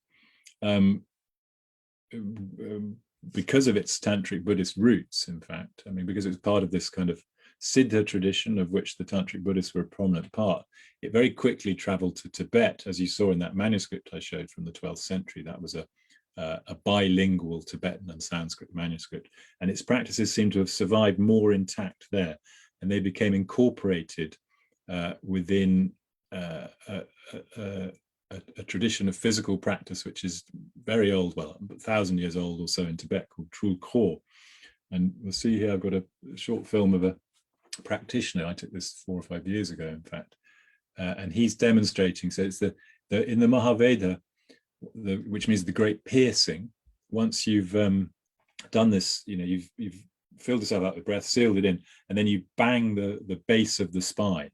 because of its tantric Buddhist roots, in fact, because it was part of this kind of Siddha tradition of which the tantric Buddhists were a prominent part, it very quickly traveled to Tibet, as you saw in that manuscript I showed from the 12th century. That was a bilingual Tibetan and Sanskrit manuscript, and its practices seem to have survived more intact there, and they became incorporated within a tradition of physical practice which is very old, 1,000 years old or so in Tibet, called Trul Khor. And we'll see here, I've got a short film of a practitioner. I took this 4 or 5 years ago, in fact, and he's demonstrating. So it's in the Mahaveda, which means the great piercing. Once you've done this, you've filled yourself up with breath, sealed it in, and then you bang the base of the spine,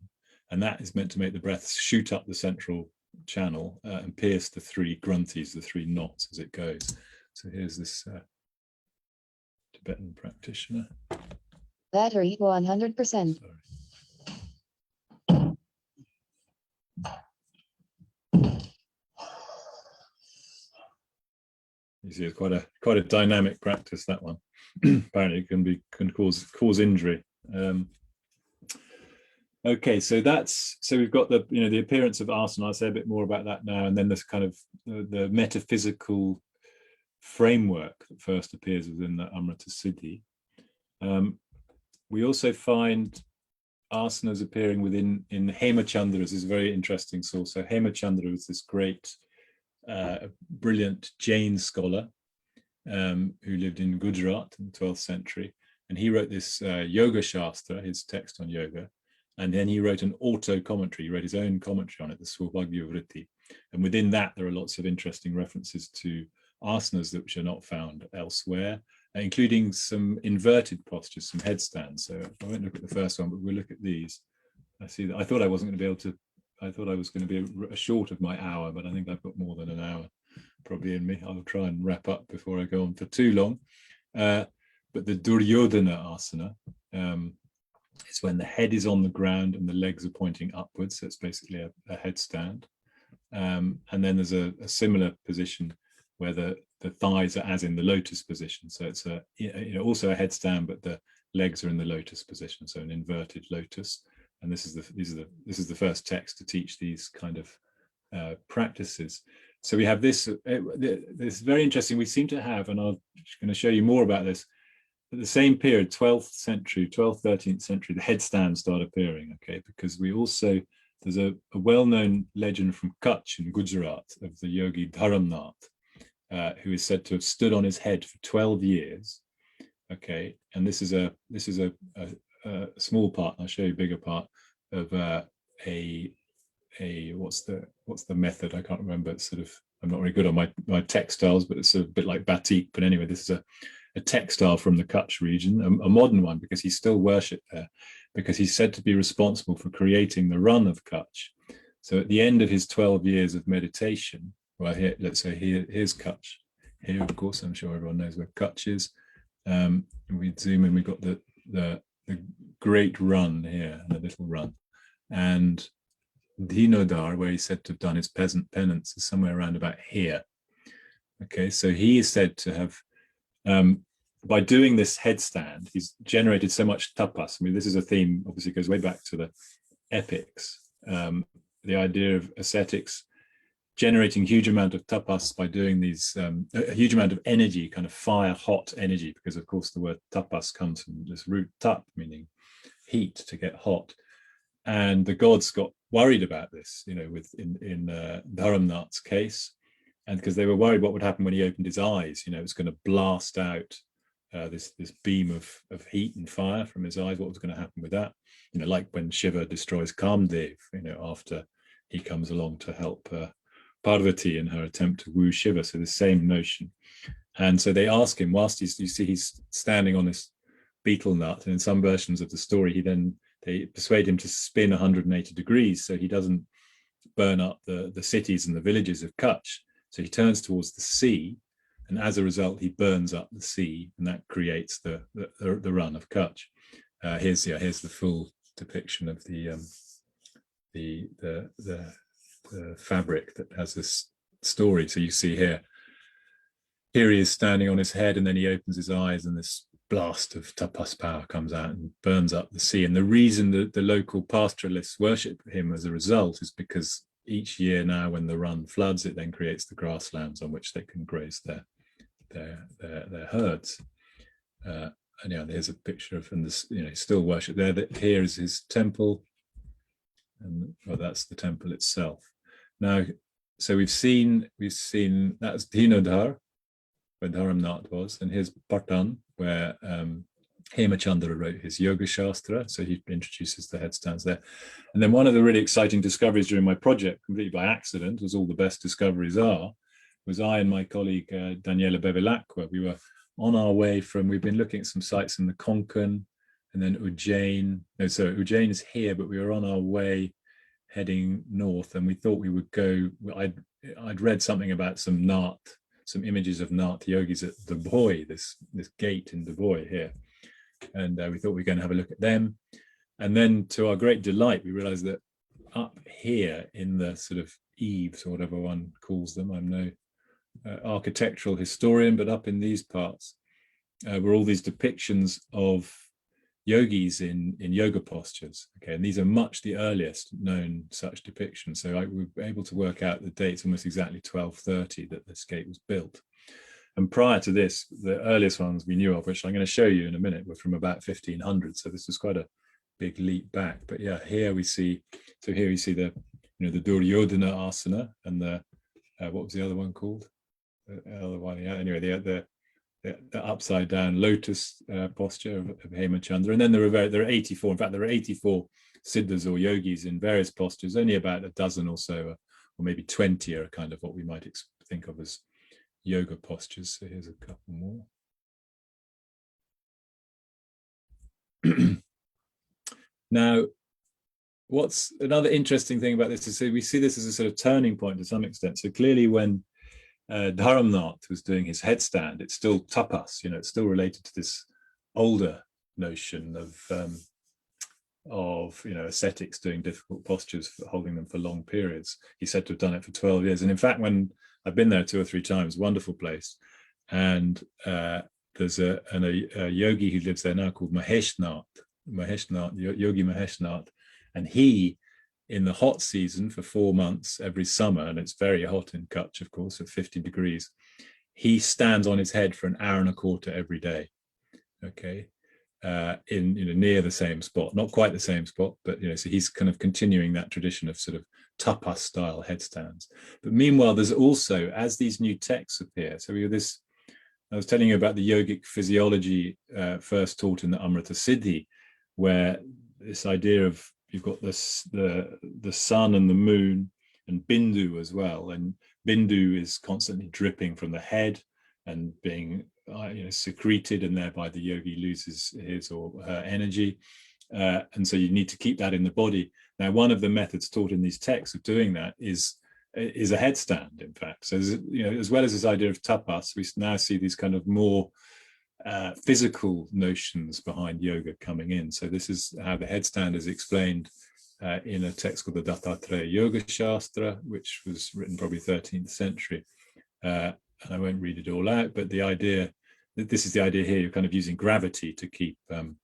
and that is meant to make the breath shoot up the central channel and pierce the 3 granthis, the 3 knots as it goes. So here's this Tibetan practitioner. Battery 100%. Sorry. You see, it's quite a dynamic practice, that one. Apparently, it can cause injury. Okay, so we've got the appearance of asana. I'll say a bit more about that now, and then this kind of the metaphysical framework that first appears within the Amrita Siddhi. We also find asanas appearing in Hemachandra. This is a very interesting source. So Hemachandra was this great, brilliant Jain scholar who lived in Gujarat in the 12th century, and he wrote this Yoga Shastra, his text on yoga. And then he wrote an auto commentary. He wrote his own commentary on it, the Subjugation. And within that, there are lots of interesting references to asanas which are not found elsewhere, including some inverted postures, some headstands. So I won't look at the first one, but we'll look at these. I see that I thought I wasn't going to be able to, I thought I was going to be short of my hour, but I think I've got more than an hour probably in me. I'll try and wrap up before I go on for too long. But the Duryodhana asana, it's when the head is on the ground and the legs are pointing upwards. So it's basically a headstand. And then there's a similar position where the thighs are as in the lotus position. So it's also a headstand, but the legs are in the lotus position. So an inverted lotus. And this is the first text to teach these kind of practices. So we have this. This is very interesting. We seem to have, and I'm going to show you more about this. At the same period, 12th century, 12th, 13th century, the headstands start appearing, okay, because there's a well-known legend from Kutch in Gujarat of the yogi Dharamnath, who is said to have stood on his head for 12 years, okay, and this is a small part, I'll show you a bigger part, of what's the method, I can't remember, it's sort of, I'm not very good on my textiles, but it's sort of a bit like batik, but anyway, this is a textile from the Kutch region, a modern one, because he's still worshipped there, because he's said to be responsible for creating the run of Kutch. So at the end of his 12 years of meditation, well, here, let's say here's Kutch. Here, of course, I'm sure everyone knows where Kutch is. And we zoom in, we've got the great run here, the little run. And Dinodar, where he's said to have done his peasant penance, is somewhere around about here. Okay, so he is said to have by doing this headstand, he's generated so much tapas. I mean, this is a theme, obviously goes way back to the epics. The idea of ascetics generating huge amount of tapas by doing these, a huge amount of energy, kind of fire hot energy, because of course the word tapas comes from this root tap, meaning heat, to get hot. And the gods got worried about this, in Dharamnath's case. And because they were worried what would happen when he opened his eyes, it was going to blast out this beam of heat and fire from his eyes. What was going to happen with that? Like when Shiva destroys Kamdev, after he comes along to help Parvati in her attempt to woo Shiva. So the same notion. And so they ask him, whilst he's standing on this betel nut, and in some versions of the story, they persuade him to spin 180 degrees so he doesn't burn up the cities and the villages of Kutch. So he turns towards the sea, and as a result, he burns up the sea, and that creates the run of Kutch. Here's the full depiction of the fabric that has this story. So you see here he is standing on his head, and then he opens his eyes, and this blast of tapas power comes out and burns up the sea. And the reason that the local pastoralists worship him as a result is because each year now, when the run floods, it then creates the grasslands on which they can graze their herds. And there's a picture of him. Still worship there. Here is his temple, and that's the temple itself. Now, so we've seen that's Dinodar, where Dharamnath was, and here's Patan, where Hemachandra wrote his Yoga Shastra, so he introduces the headstands there. And then one of the really exciting discoveries during my project, completely by accident, as all the best discoveries are, was I and my colleague Daniela Bevilacqua. We were on our way we've been looking at some sites in the Konkan, and then Ujjain. No, so Ujjain is here, but we were on our way heading north, and we thought we would go, I'd read something about some images of Nath yogis at Dubai, this gate in Dubai here. And we thought we were going to have a look at them. And then to our great delight, we realized that up here in the sort of eaves, or whatever one calls them, I'm no architectural historian, but up in these parts were all these depictions of yogis in yoga postures. Okay, and these are much the earliest known such depictions. So we were able to work out the dates almost exactly 1230 that this gate was built. And prior to this, the earliest ones we knew of, which I'm going to show you in a minute, were from about 1500. So this was quite a big leap back. But yeah, here we see the the Duryodhana Asana and the what was the other one called? The other one, yeah. Anyway, the upside down lotus posture of Hemachandra. And then there are 84. In fact, there are 84 siddhas or yogis in various postures. Only about a dozen or so, or maybe 20 are kind of what we might think of as yoga postures. So here's a couple more. Now, what's another interesting thing about this is, so we see this as a sort of turning point to some extent. So clearly when Dharamnath was doing his headstand, it's still tapas, it's still related to this older notion of ascetics doing difficult postures, holding them for long periods. He's said to have done it for 12 years. And in fact, when I've been there 2 or 3 times, wonderful place. And there's a yogi who lives there now called Maheshnath, Yogi Maheshnath. And he, in the hot season for 4 months every summer, and it's very hot in Kutch, of course, at 50 degrees, he stands on his head for an hour and a quarter every day. Okay. In near the same spot, not quite the same spot, but so he's kind of continuing that tradition of sort of tapas style headstands. But meanwhile, there's also, as these new texts appear, so I was telling you about the yogic physiology first taught in the Amrita Siddhi, where this idea of you've got this the sun and the moon and Bindu as well, and Bindu is constantly dripping from the head and being secreted, and thereby the yogi loses his or her energy, and so you need to keep that in the body. Now, one of the methods taught in these texts of doing that is a headstand, in fact. So as well as this idea of tapas, we now see these kind of more physical notions behind yoga coming in. So this is how the headstand is explained in a text called the Dattatreya Yoga Shastra, which was written probably 13th century. And I won't read it all out, but the idea, this is the idea here, you're kind of using gravity to keep the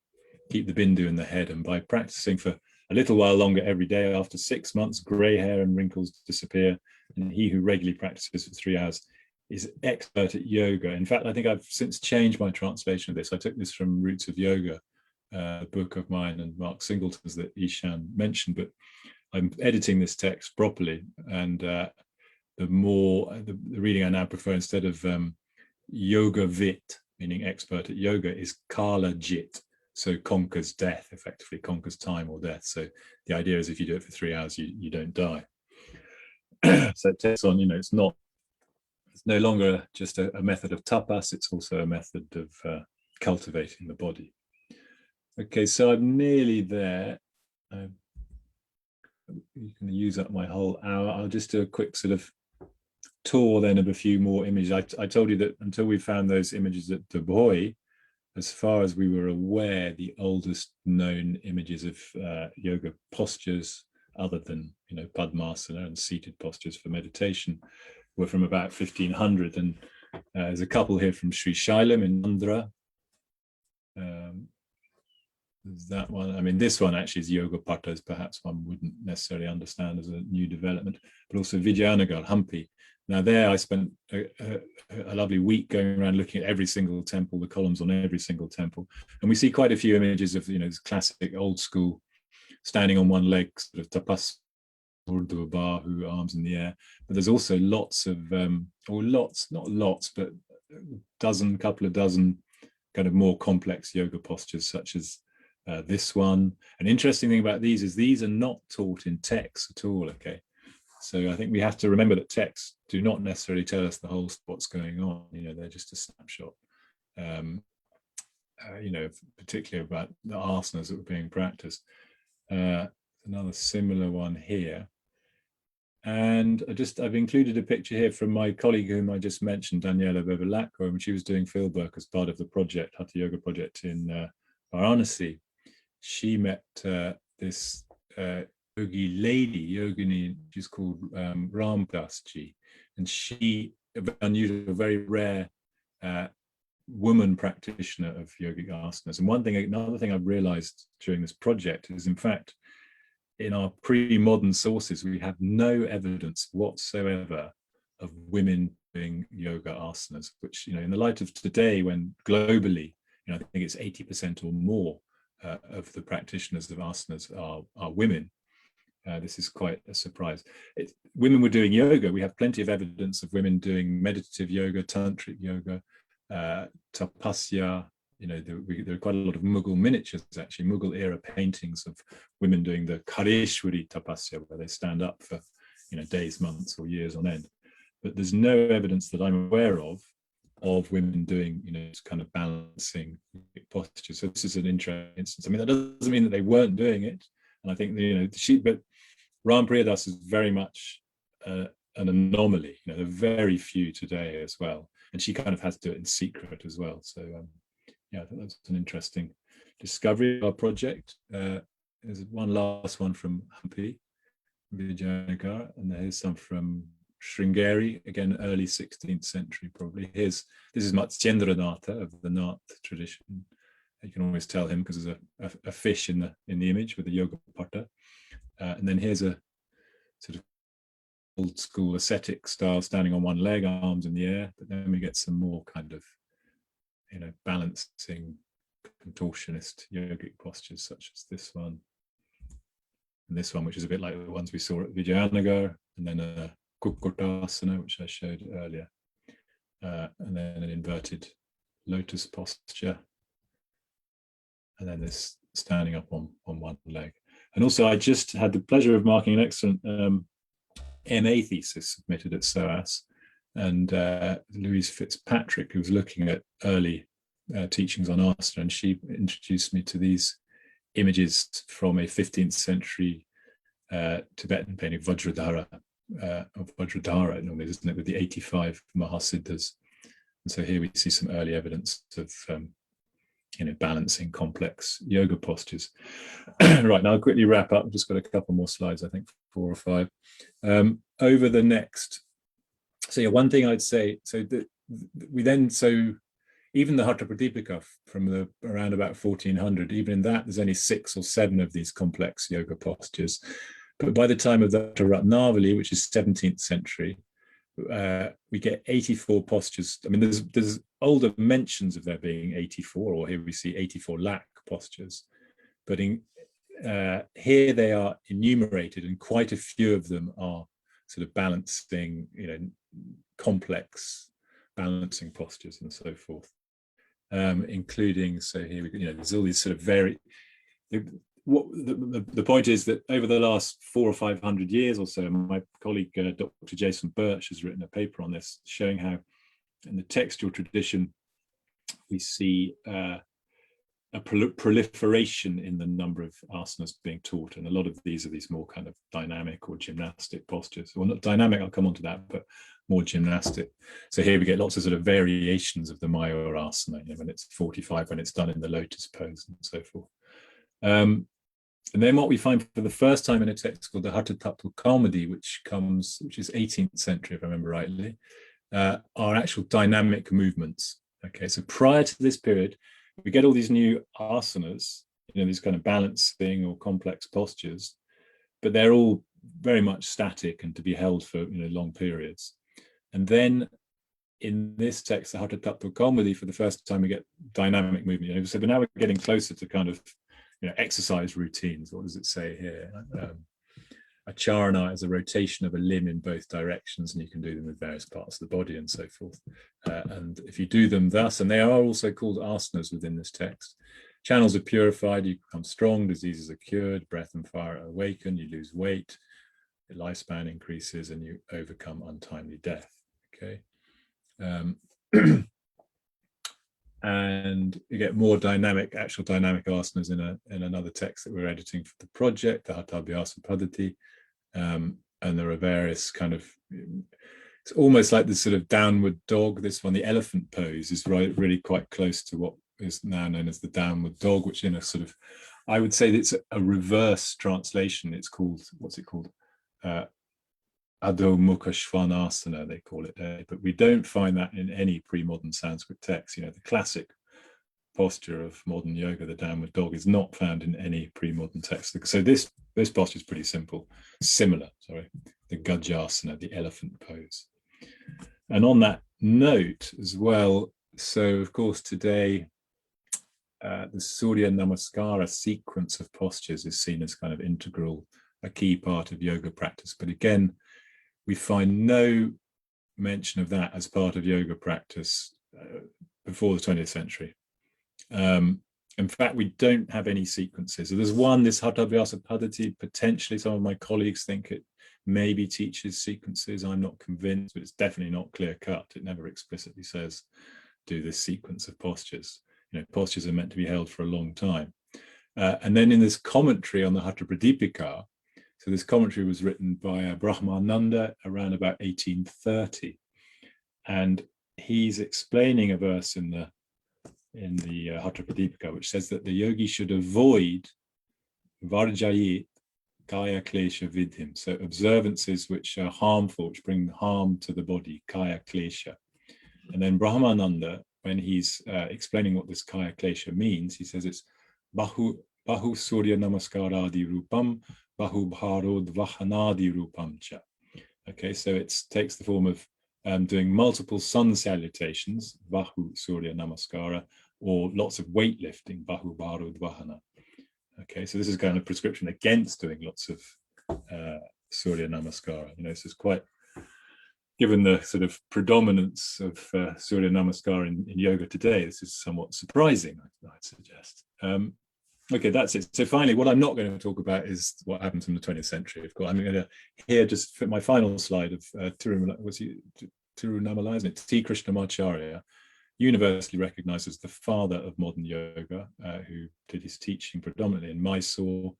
Bindu in the head. And by practicing for a little while longer every day, after 6 months, gray hair and wrinkles disappear. And he who regularly practices for 3 hours is expert at yoga. In fact, I think I've since changed my translation of this. I took this from Roots of Yoga, a book of mine and Mark Singleton's that Ishan mentioned, but I'm editing this text properly. And the reading I now prefer, instead of yoga vit, meaning expert at yoga, is kala jit. So conquers death, effectively conquers time or death. So the idea is if you do it for 3 hours, you don't die. So it takes on, it's no longer just a method of tapas, it's also a method of cultivating the body. Okay, so I'm nearly there. You can use up my whole hour. I'll just do a quick sort of tour then of a few more images. I told you that until we found those images at Du Bois, as far as we were aware, the oldest known images of yoga postures, other than Padmasana and seated postures for meditation, were from about 1500. And there's a couple here from Sri Shailam in Andhra. There's that one. I mean, this one actually is Yoga Pattas, perhaps one wouldn't necessarily understand as a new development, but also Vijayanagar, Hampi. Now there I spent a lovely week going around looking at every single temple, the columns on every single temple. And we see quite a few images of, this classic old school standing on one leg, sort of tapas, Urdhva Bahu, arms in the air. But there's also lots of, not lots, but couple of dozen kind of more complex yoga postures, such as this one. An interesting thing about these is these are not taught in texts at all, okay? So I think we have to remember that texts do not necessarily tell us the whole what's going on. They're just a snapshot. Particularly about the asanas that were being practiced. Another similar one here. And I've included a picture here from my colleague whom I just mentioned, Daniela Bevilacqua, and she was doing fieldwork as part of the project, Haṭhayoga project in Varanasi. She met this yogini, she's called Ramdasji, and she, unusual, very rare woman practitioner of yogic asanas. And another thing I've realized during this project is, in fact, in our pre-modern sources, we have no evidence whatsoever of women doing yoga asanas, which, in the light of today, when globally, I think it's 80% or more of the practitioners of asanas are women. This is quite a surprise. Women were doing yoga. We have plenty of evidence of women doing meditative yoga, tantric yoga, tapasya. There are quite a lot of Mughal miniatures, actually, Mughal era paintings of women doing the Kareshwari tapasya, where they stand up for days, months, or years on end. But there's no evidence that I'm aware of women doing kind of balancing posture. So this is an interesting instance. I mean, that doesn't mean that they weren't doing it. And I think but Ram Priyadas is very much an anomaly. There are very few today as well, and she kind of has to do it in secret as well. So I think that's an interesting discovery of our project. There's one last one from Hampi, Vijayanagar, and there's some from Sringeri, again early 16th century probably. This is Matsyendranath of the Nath tradition. You can always tell him because there's a fish in the image with the yoga pata. And then here's a sort of old school ascetic style, standing on one leg, arms in the air. But then we get some more kind of balancing contortionist yogic postures, such as this one and this one, which is a bit like the ones we saw at Vijayanagar, and then a Kokotasana, which I showed earlier, and then an inverted lotus posture, and then this standing up on one leg. And also, I just had the pleasure of marking an excellent MA thesis submitted at SOAS, and Louise Fitzpatrick, who was looking at early teachings on Asana, and she introduced me to these images from a 15th century Tibetan painting, Vajradhara, of Vajradhara, normally, isn't it, with the 85 Mahasiddhas. And so here we see some early evidence of balancing complex yoga postures. Right, now I'll quickly wrap up. I've just got a couple more slides, I think 4 or 5. Over the next, one thing I'd say, even the Haṭhapradīpikā from around about 1400, even in that, there's only 6 or 7 of these complex yoga postures. But by the time of the Ratnavali, which is 17th century, we get 84 postures. I mean, there's older mentions of there being 84, or here we see 84 lakh postures. But here they are enumerated, and quite a few of them are sort of balancing, complex balancing postures and so forth. Including, so here we go, there's all these sort of the point is that over the last 400 or 500 years or so, my colleague Dr. Jason Birch has written a paper on this, showing how in the textual tradition we see a proliferation in the number of asanas being taught, and a lot of these are these more kind of dynamic or gymnastic postures. Well, not dynamic, I'll come on to that, but more gymnastic. So here we get lots of sort of variations of the Mayur asana, when it's 45, when it's done in the lotus pose, and so forth. And then what we find for the first time in a text called the Haṭhapradīpikā, which is 18th century, if I remember rightly, are actual dynamic movements. Okay, so prior to this period, we get all these new asanas, these kind of balancing or complex postures, but they're all very much static and to be held for long periods. And then in this text, the Haṭhapradīpikā, for the first time we get dynamic movement. So but now we're getting closer to kind of exercise routines. What does it say here? A charana is a rotation of a limb in both directions, and you can do them with various parts of the body and so forth. And if you do them thus, and they are also called asanas within this text, channels are purified, you become strong, diseases are cured, breath and fire are awakened, you lose weight, your lifespan increases, and you overcome untimely death. Okay. And you get more actual dynamic asanas in another text that we're editing for the project, the Haṭhabhyasa Paddhati. And there are various kind of, it's almost like this sort of downward dog. This one, the elephant pose, is really quite close to what is now known as the downward dog, which in a sort of, I would say it's a reverse translation. It's called, what's it called? Adho Mukha Svanasana, they call it there, but we don't find that in any pre-modern Sanskrit text. The classic posture of modern yoga, the downward dog, is not found in any pre-modern text. So this posture is pretty similar, the Gajasana, the elephant pose. And on that note as well, so of course today, the Surya Namaskara sequence of postures is seen as kind of integral, a key part of yoga practice. But again, we find no mention of that as part of yoga practice before the 20th century. In fact, we don't have any sequences. So there's one, this Haṭhavyasa Paddhati, potentially some of my colleagues think it maybe teaches sequences. I'm not convinced, but it's definitely not clear cut. It never explicitly says, do this sequence of postures. Postures are meant to be held for a long time. And then in this commentary on the Haṭhapradīpikā, so this commentary was written by Brahmananda around about 1830. And he's explaining a verse in the Haṭhapradīpikā, which says that the yogi should avoid varjayit kaya klesha vidhim, so observances which are harmful, which bring harm to the body, kaya klesha. And then Brahmananda, when he's explaining what this kaya klesha means, he says it's bahu surya namaskaradi rupam, bahu bharodvahanadi rupam cha. Okay, so it takes the form of doing multiple sun salutations, bahu surya namaskara, or lots of weightlifting, bahu bharodvahana. Okay, so this is kind of prescription against doing lots of surya namaskara. This is quite, given the sort of predominance of Surya Namaskar in yoga today, this is somewhat surprising, I'd suggest. Okay, that's it. So finally, what I'm not going to talk about is what happened in the 20th century. Of course, I'm going to here just fit my final slide of Tirunamalai, isn't it? T. Krishnamacharya, universally recognized as the father of modern yoga, who did his teaching predominantly in Mysore.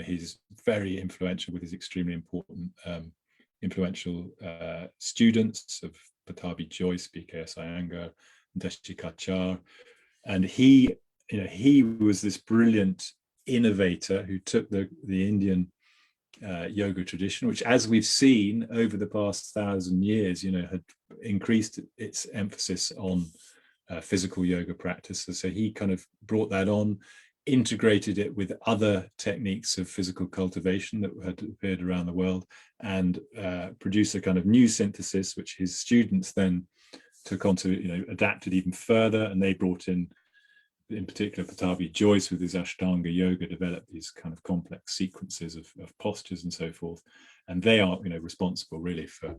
He's very influential with his extremely important influential students of Pattabhi Joyce, B.K.S. Iyengar, Deshikachar, and he was this brilliant innovator who took the Indian yoga tradition, which, as we've seen over the past 1,000 years, had increased its emphasis on physical yoga practice. So he kind of brought that on, integrated it with other techniques of physical cultivation that had appeared around the world, and produced a kind of new synthesis, which his students then took on to, adapted even further. And they brought in particular, Pattabhi Joyce with his Ashtanga yoga developed these kind of complex sequences of postures and so forth. And they are, responsible really for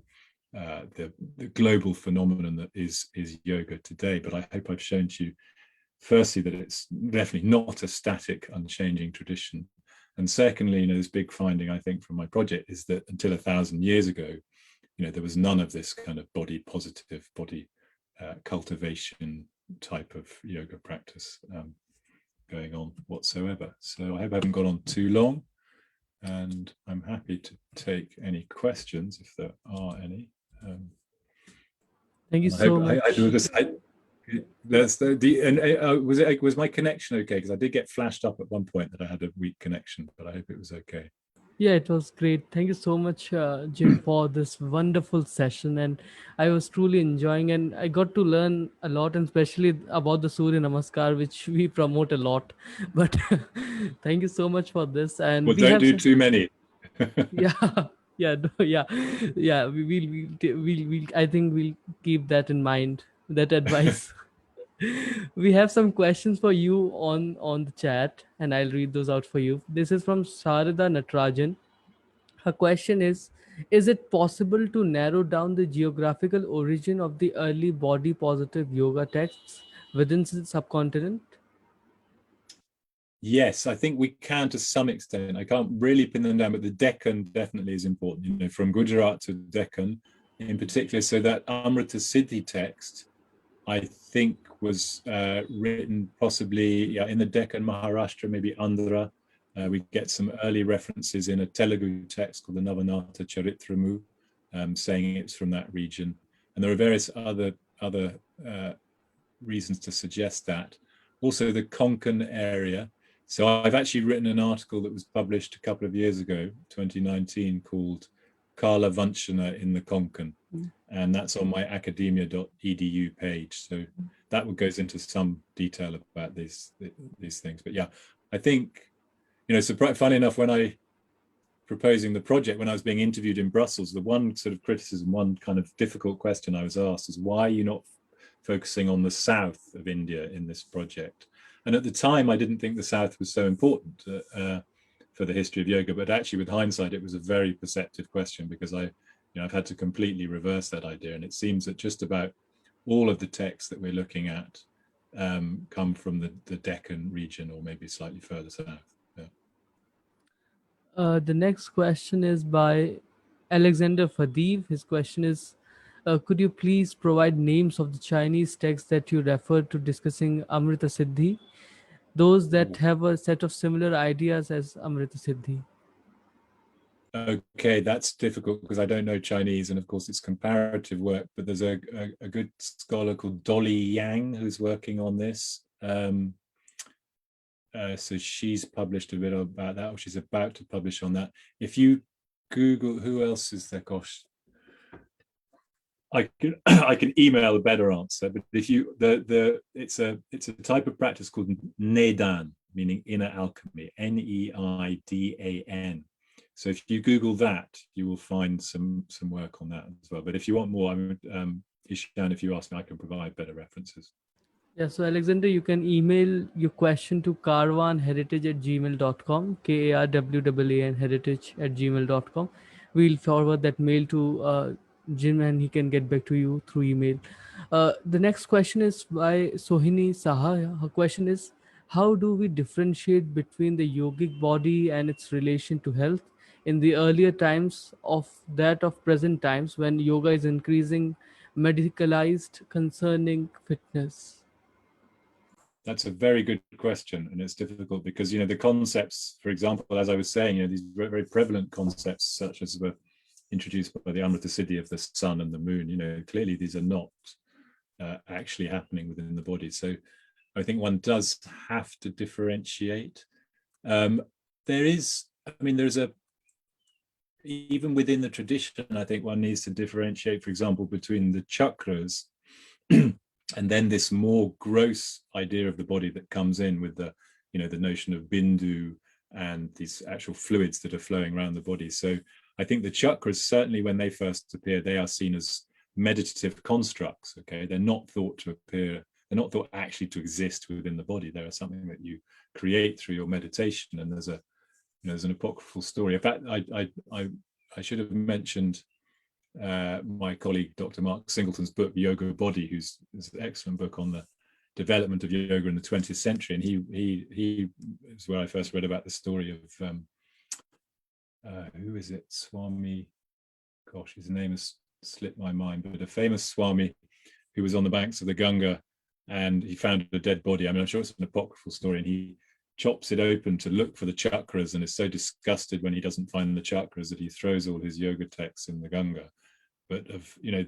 the global phenomenon that is yoga today. But I hope I've shown to you, firstly, that it's definitely not a static, unchanging tradition. And secondly, this big finding, I think, from my project is that until 1,000 years ago, there was none of this kind of body positive, body cultivation type of yoga practice going on whatsoever. So I hope I haven't gone on too long, and I'm happy to take any questions if there are any. Thank you so much. Was my connection okay? Because I did get flashed up at one point that I had a weak connection, but I hope it was okay. Yeah, it was great. Thank you so much, Jim, for this wonderful session. And I was truly enjoying, and I got to learn a lot, and especially about the Surya Namaskar, which we promote a lot. But thank you so much for this. And well, don't do too many. Yeah. Yeah, no, yeah. We'll I think we'll keep that in mind, that advice. We have some questions for you on the chat, and I'll read those out for you. This is from Sarada Natrajan. Her question is it possible to narrow down the geographical origin of the early body positive yoga texts within the subcontinent? Yes, I think we can to some extent. I can't really pin them down, but the Deccan definitely is important, from Gujarat to Deccan in particular. So that Amrita Siddhi text, I think, was written possibly in the Deccan, Maharashtra, maybe Andhra. We get some early references in a Telugu text called the Navanatha Charitramu, saying it's from that region. And there are various other reasons to suggest that. Also, the Konkan area. So I've actually written an article that was published a couple of years ago, 2019, called Kala Vanchana in the Konkan. Mm. And that's on my academia.edu page. So that goes into some detail about these things. But yeah, I think, funny enough, when I proposing the project, when I was being interviewed in Brussels, the one sort of criticism, one kind of difficult question I was asked is, why are you not focusing on the south of India in this project? And at the time, I didn't think the south was so important for the history of yoga, but actually with hindsight, it was a very perceptive question, because I've had to completely reverse that idea. And it seems that just about all of the texts that we're looking at come from the Deccan region, or maybe slightly further south. The next question is by Alexander Fadiv. His question is, could you please provide names of the Chinese texts that you referred to discussing Amrita Siddhi, those that have a set of similar ideas as Amrita Siddhi? Okay, that's difficult because I don't know Chinese, and of course it's comparative work, but there's a good scholar called Dolly Yang who's working on this. So she's published a bit about that, or she's about to publish on that. If you Google, who else is there? Gosh, I can email a better answer. But if you it's a type of practice called Nedan, meaning inner alchemy, Neidan. So if you Google that, you will find some work on that as well. But if you want more, Ishan, if you ask me, I can provide better references. Yeah, so Alexander, you can email your question to karwanheritage@gmail.com, KARWAAN heritage@gmail.com. We'll forward that mail to Jim, and he can get back to you through email. The next question is by Sohini Saha. Her question is, how do we differentiate between the yogic body and its relation to health in the earlier times of that of present times, when yoga is increasing medicalized concerning fitness? That's a very good question, and it's difficult because the concepts, for example, as I was saying, these very prevalent concepts such as were introduced by the Amrita Siddhi of the sun and the moon. Clearly these are not actually happening within the body. So I think one does have to differentiate. Even within the tradition, I think one needs to differentiate, for example, between the chakras and then this more gross idea of the body that comes in with the notion of Bindu and these actual fluids that are flowing around the body. So I think the chakras, certainly when they first appear, they are seen as meditative constructs. Okay, they're not thought to appear, they're not thought actually to exist within the body. They are something that you create through your meditation. And there's an apocryphal story. In fact, I should have mentioned my colleague Dr. Mark Singleton's book Yoga Body, who's an excellent book on the development of yoga in the 20th century, and he is where I first read about the story of who is it, Swami, gosh, his name has slipped my mind, but a famous Swami who was on the banks of the Ganga, and he found a dead body. I'm sure it's an apocryphal story, and he chops it open to look for the chakras, and is so disgusted when he doesn't find the chakras that he throws all his yoga texts in the Ganga. But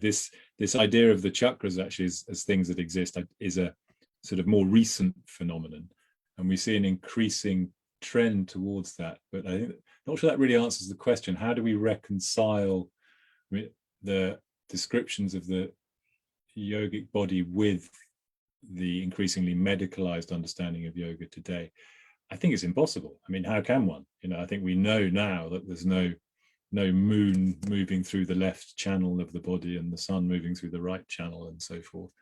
this idea of the chakras actually as things that exist is a sort of more recent phenomenon, and we see an increasing trend towards that. But I think not sure that really answers the question. How do we reconcile the descriptions of the yogic body with the increasingly medicalized understanding of yoga today? I think it's impossible. How can one? I think we know now that there's no moon moving through the left channel of the body and the sun moving through the right channel and so forth.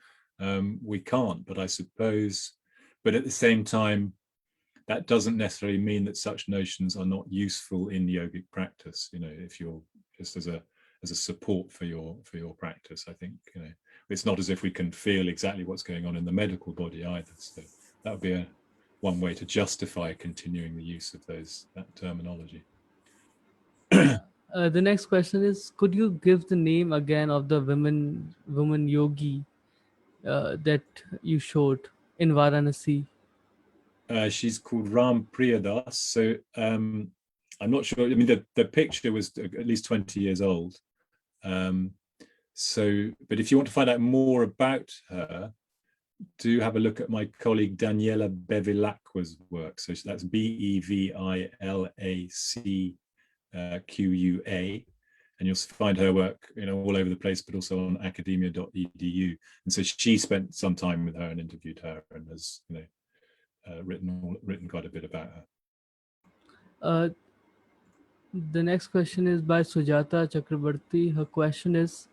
We can't, but I suppose, but at the same time, that doesn't necessarily mean that such notions are not useful in yogic practice. If you're just as a support for your practice, I think, it's not as if we can feel exactly what's going on in the medical body either. So that would be one way to justify continuing the use of that terminology. The next question is, could you give the name again of the woman yogi that you showed in Varanasi? She's called Ram Priyadas. So I'm not sure. The picture was at least 20 years old. But if you want to find out more about her, do have a look at my colleague Daniela Bevilacqua's work. So that's Bevilacqua. and you'll find her work, all over the place, but also on academia.edu. And so she spent some time with her and interviewed her, and has written quite a bit about her. The next question is by Sujata Chakrabarti. Her question is,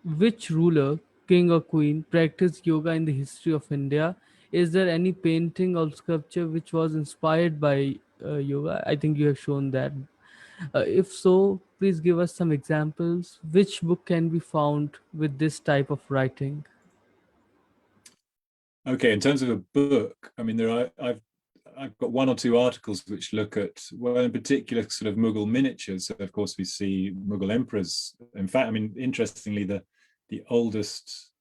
which ruler, king or queen, practiced yoga in the history of India? Is there any painting or sculpture which was inspired by yoga? I think you have shown that. If so, please give us some examples. Which book can be found with this type of writing? Okay, in terms of a book, I mean, I've got one or two articles which look at, well, in particular, sort of Mughal miniatures. So of course, we see Mughal emperors. In fact, I mean, interestingly, the oldest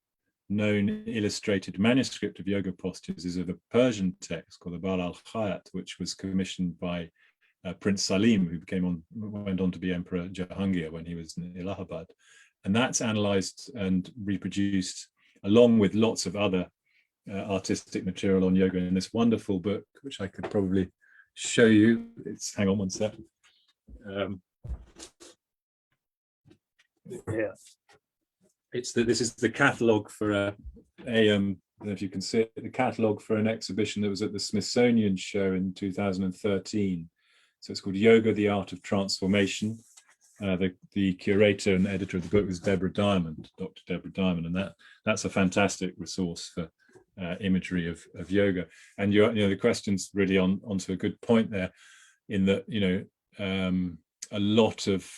known illustrated manuscript of yoga postures is of a Persian text called the Bal al-Khayat, which was commissioned by Prince Salim, who went on to be Emperor Jahangir when he was in Allahabad. And that's analysed and reproduced along with lots of other artistic material on yoga in this wonderful book, which I could probably show you. Hang on one sec. Yeah, this is the catalogue for I don't know if you can see it, the catalogue for an exhibition that was at the Smithsonian show in 2013. So it's called Yoga, the Art of Transformation. The curator and editor of the book was Deborah Diamond, Dr. Deborah Diamond, and that's a fantastic resource for imagery of yoga. And the question's really onto a good point there, in that a lot of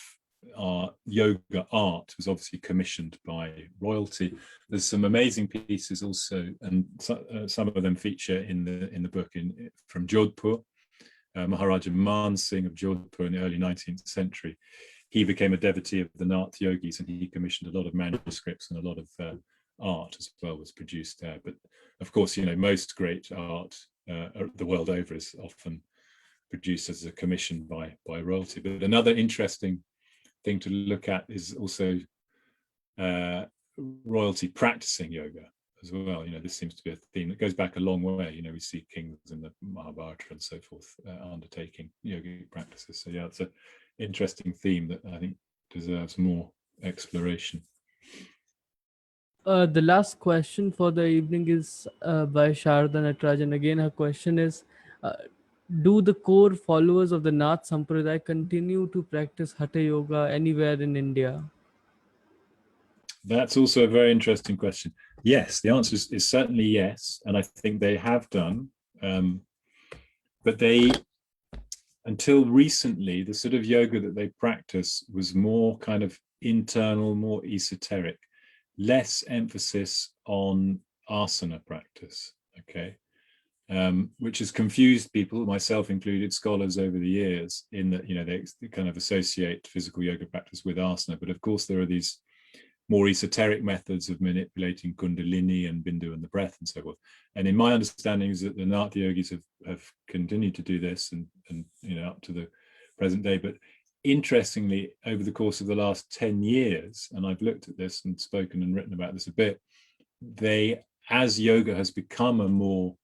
our yoga art was obviously commissioned by royalty. There's some amazing pieces also, and some of them feature in the book from Jodhpur. Maharaja Man Singh of Jodhpur in the early 19th century. He became a devotee of the Nath yogis, and he commissioned a lot of manuscripts, and a lot of art as well was produced there. But of course, most great art the world over is often produced as a commission by royalty. But another interesting thing to look at is also royalty practicing yoga as well. This seems to be a theme that goes back a long way. We see kings in the Mahabharata and so forth undertaking yogic practices. So yeah, it's an interesting theme that I think deserves more exploration. The last question for the evening is by Sharda Natarajan. Again, her question is, do the core followers of the Nath Sampradaya continue to practice Hatha Yoga anywhere in India? That's also a very interesting question. Yes, the answer is certainly yes, and I think they have done. But until recently, the sort of yoga that they practice was more kind of internal, more esoteric, less emphasis on asana practice, okay? Which has confused people, myself included, scholars over the years, in that they kind of associate physical yoga practice with asana. But of course, there are these more esoteric methods of manipulating Kundalini and Bindu and the breath and so forth. And in my understanding is that the Nath yogis have continued to do this and up to the present day. But interestingly, over the course of the last 10 years, and I've looked at this and spoken and written about this a bit, as yoga has become a more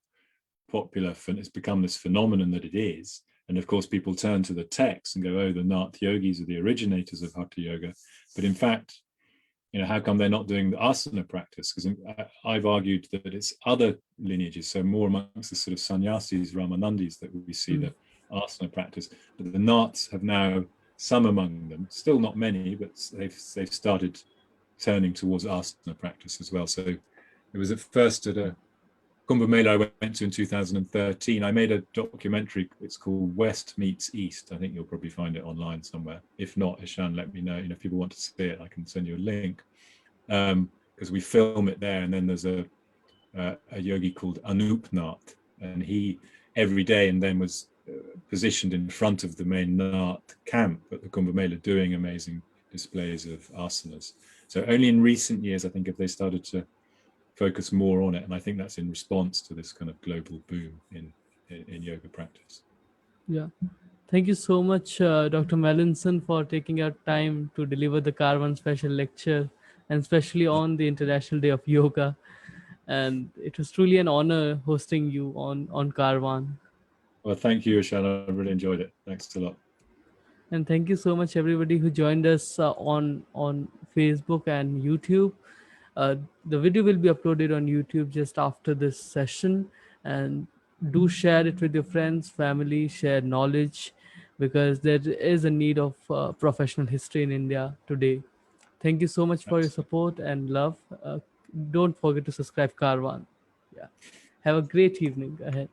popular, it's become this phenomenon that it is. And of course, people turn to the text and go, oh, the Nath yogis are the originators of Hatha yoga. But in fact, how come they're not doing the asana practice? Because I've argued that it's other lineages, so more amongst the sort of sannyasis, Ramanandis, that we see the asana practice. But the Naths have now, some among them, still not many, but they've started turning towards asana practice as well. So it was at first at a Kumbh Mela I went to in 2013. I made a documentary. It's called West Meets East. I think you'll probably find it online somewhere. If not, Ishan, let me know. If people want to see it, I can send you a link. Because we film it there, and then there's a yogi called Anup Nath, and he every day and then was positioned in front of the main Nath camp at the Kumbh Mela, doing amazing displays of asanas. So only in recent years, I think, have they started to focus more on it, and I think that's in response to this kind of global boom in yoga practice. Yeah, thank you so much, Dr. Mallinson, for taking out time to deliver the Karwan special lecture, and especially on the International Day of Yoga. And it was truly an honor hosting you on Karwan. Well, thank you, Ashana. I really enjoyed it. Thanks a lot. And thank you so much, everybody who joined us on Facebook and YouTube. Uh, the video will be uploaded on YouTube just after this session, and do share it with your friends, family, share knowledge, because there is a need of professional history in India today. Thank you so much for your Absolutely. support and love. Don't forget to subscribe, Karwan. Yeah. Have a great evening ahead.